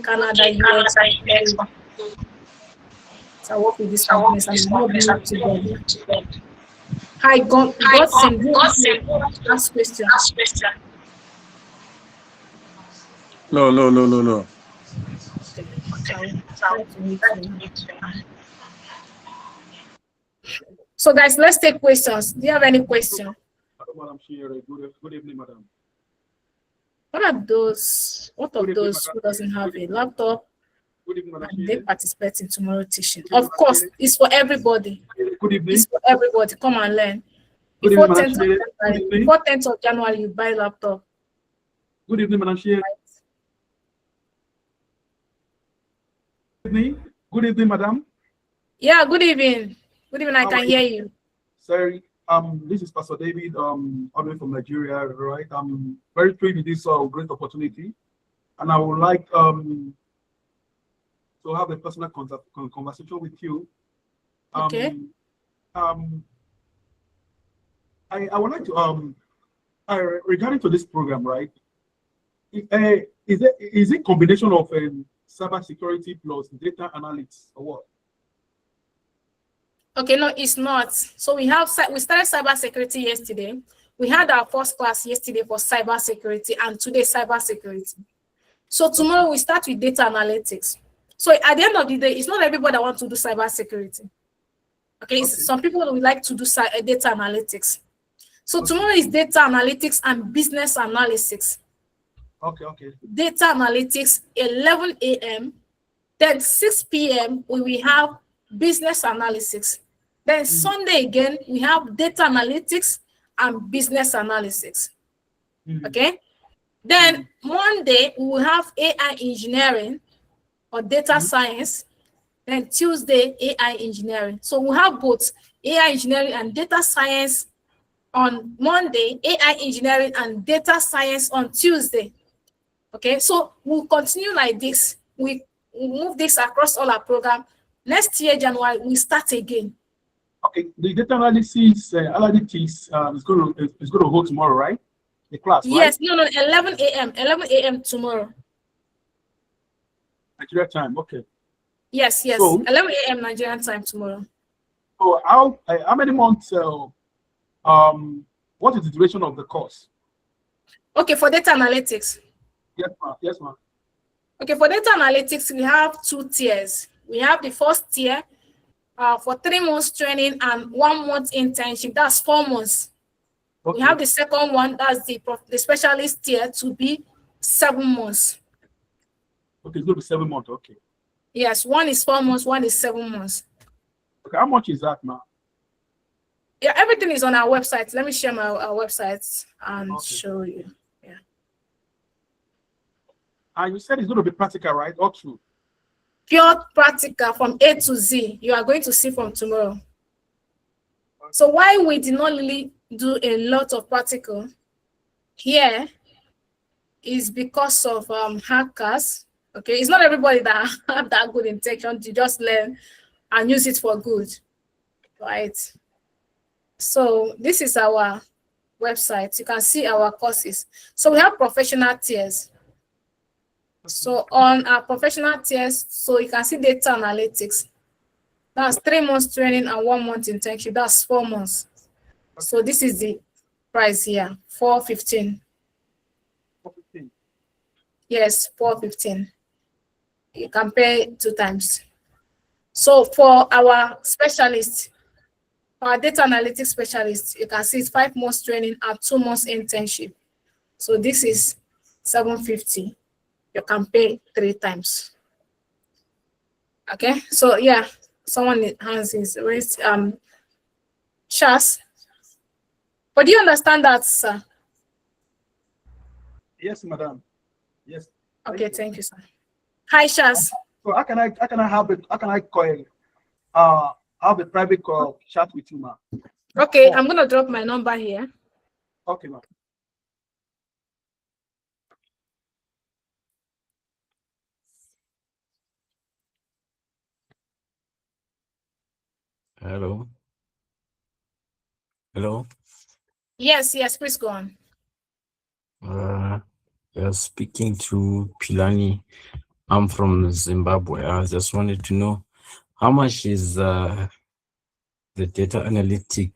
Canada, US. So I work with these companies and I'm not able to them. Hi, Godson, ask question. No. So guys, let's take questions. Do you have any question? Madam Chair, good evening, madam. What of those who doesn't have a laptop and they participate in tomorrow's teaching? Of course, it's for everybody. Good evening. It's for everybody. Come and learn. Before 10th of January, you buy a laptop. Good evening, Madam Chair. Good evening, madam. Yeah, good evening. Good evening, I can hear you. Sorry, this is Pastor David, all the way from Nigeria, right? I'm very thrilled with this great opportunity, and I would like to have a personal conversation with you. Okay. I would like to Regarding to this program, right? Is it combination of cyber security plus data analytics or what? Okay, no, it's not. So we started cyber security yesterday. We had our first class yesterday for cyber security and today cyber security. So tomorrow we start with data analytics. So at the end of the day, it's not everybody that wants to do cyber security. Okay, some people would like to do data analytics. So tomorrow is data analytics and business analysis. Okay. Data analytics 11 a.m. Then 6 p.m. we will have business analysis. Then Sunday again we have data analytics and business analysis. Okay. Then Monday we will have AI engineering or data science. Then Tuesday AI engineering. So we have both AI engineering and data science on Monday, AI engineering and data science on Tuesday. Okay, so we'll continue like this. We move this across all our program. Next year, January, we start again. Okay, the data analysis is going to hold tomorrow, right? The class, yes, right? No, 11 a.m. 11 a.m. tomorrow. Nigeria time, okay. Yes, so, 11 a.m. Nigerian time tomorrow. So how many months? What is the duration of the course? Okay, for data analytics. Yes, ma'am. Okay, for data analytics, we have 2 tiers. We have the first tier for 3 months training and 1 month internship. That's 4 months. Okay. We have the second one, that's the specialist tier, to be 7 months. Okay, it's going to be 7 months. Okay. Yes, one is 4 months, one is 7 months. Okay, how much is that now? Yeah, everything is on our website. Let me share our website and show you. Yeah. And you said it's going to be practical, right? Or true? Pure practical from A to Z. You are going to see from tomorrow. Okay. So why we did not really do a lot of practical here is because of hackers. Okay, it's not everybody that have that good intention to just learn and use it for good, right? So this is our website. You can see our courses. So we have professional tiers. So on our professional tiers, so you can see data analytics. That's 3 months training and 1 month internship. That's 4 months. So this is the price here, 415. 415. Yes, 415. You can pay 2 times. So for our specialists, our data analytics specialist, you can see it's 5 months training and 2 months internship. So this is 750. You can pay 3 times. Okay, so yeah, someone hands is raised. Shas, but do you understand that, sir? Yes, madam. Yes. Okay, thank you, sir. Hi, Shas. So how can I have a private call chat with you, ma'am? Okay, I'm gonna drop my number here. Okay, ma'am. Hello. Hello. Yes, please go on. You're speaking to Pilani. I'm from Zimbabwe. I just wanted to know how much is the data analytic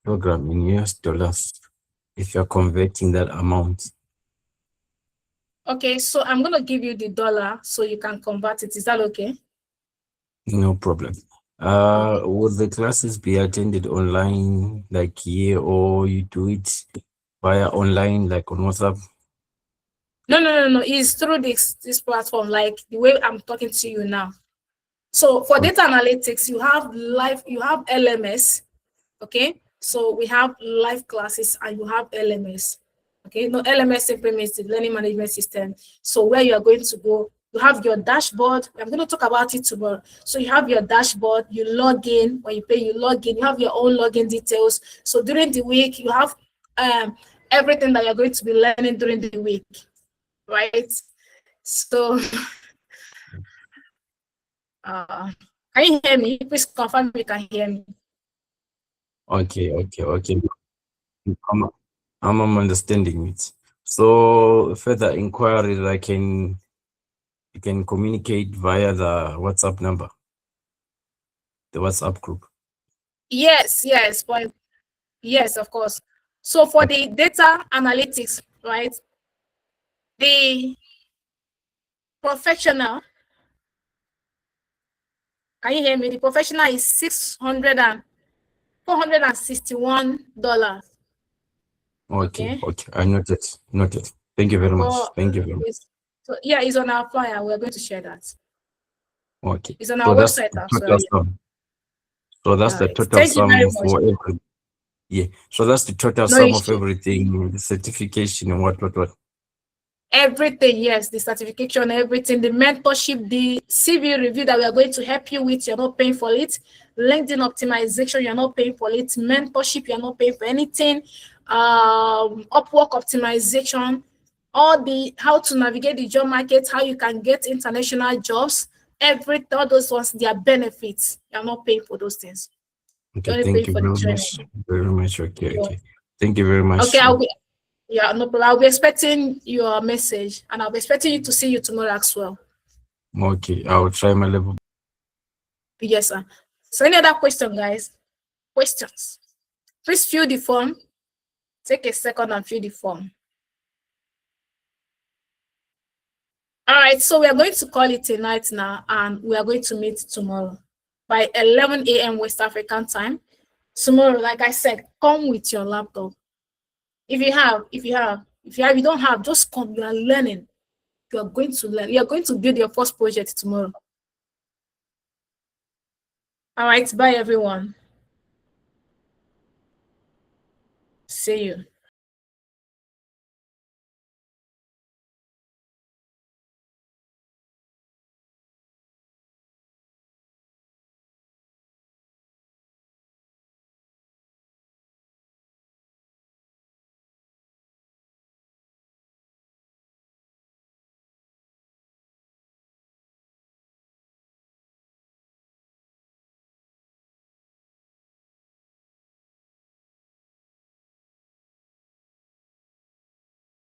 program in US dollars if you're converting that amount. Okay, so I'm gonna give you the dollar so you can convert it. Is that okay? No problem. Would the classes be attended online like here, or you do it via online like on WhatsApp? No. It's through this platform, like the way I'm talking to you now. So for data analytics, you have LMS. Okay, so we have live classes and you have LMS. Okay, no, LMS simply means the learning management system. So where you are going to go, you have your dashboard. I'm going to talk about it tomorrow. So you have your dashboard, you log in. When you pay, you log in. You have your own login details. So during the week, you have everything that you're going to be learning during the week, right? So can you hear me? Please confirm you can hear me. Okay. I'm understanding it. So further inquiries, you can communicate via the WhatsApp number, the WhatsApp group. Yes, but yes, of course. So for the data analytics, right? The professional, can you hear me? The professional is $461. Okay. I noted. Thank you very much. Thank you very much. So yeah, it's on our flyer. We're going to share that. Okay. It's on So our that's website the as total well. sum. So that's the Right. total Thank you very sum much. for every. Yeah. So that's the total No sum of issue. everything, the certification and what. Everything, yes, the certification, everything, the mentorship, the CV review that we are going to help you with, you're not paying for it. LinkedIn optimization, you're not paying for it. Mentorship, you're not paying for anything. Upwork optimization, all how to navigate the job market, how you can get international jobs, all those ones, they are benefits. You're not paying for those things. Okay, You're only thank paying you for the very training. much. Very much. Okay. Thank you very much. Okay, yeah, no problem. I'll be expecting your message, and I'll be expecting you to see you tomorrow as well. Okay, I'll try my level. Yes, sir. So any other question, guys? Questions? Please fill the form. Take a second and fill the form. All right, so we are going to call it a night now, and we are going to meet tomorrow by 11 a.m. West African time. Tomorrow, like I said, come with your laptop. If you don't have, just come. You are learning. You are going to learn. You are going to build your first project tomorrow. All right, bye everyone. See you.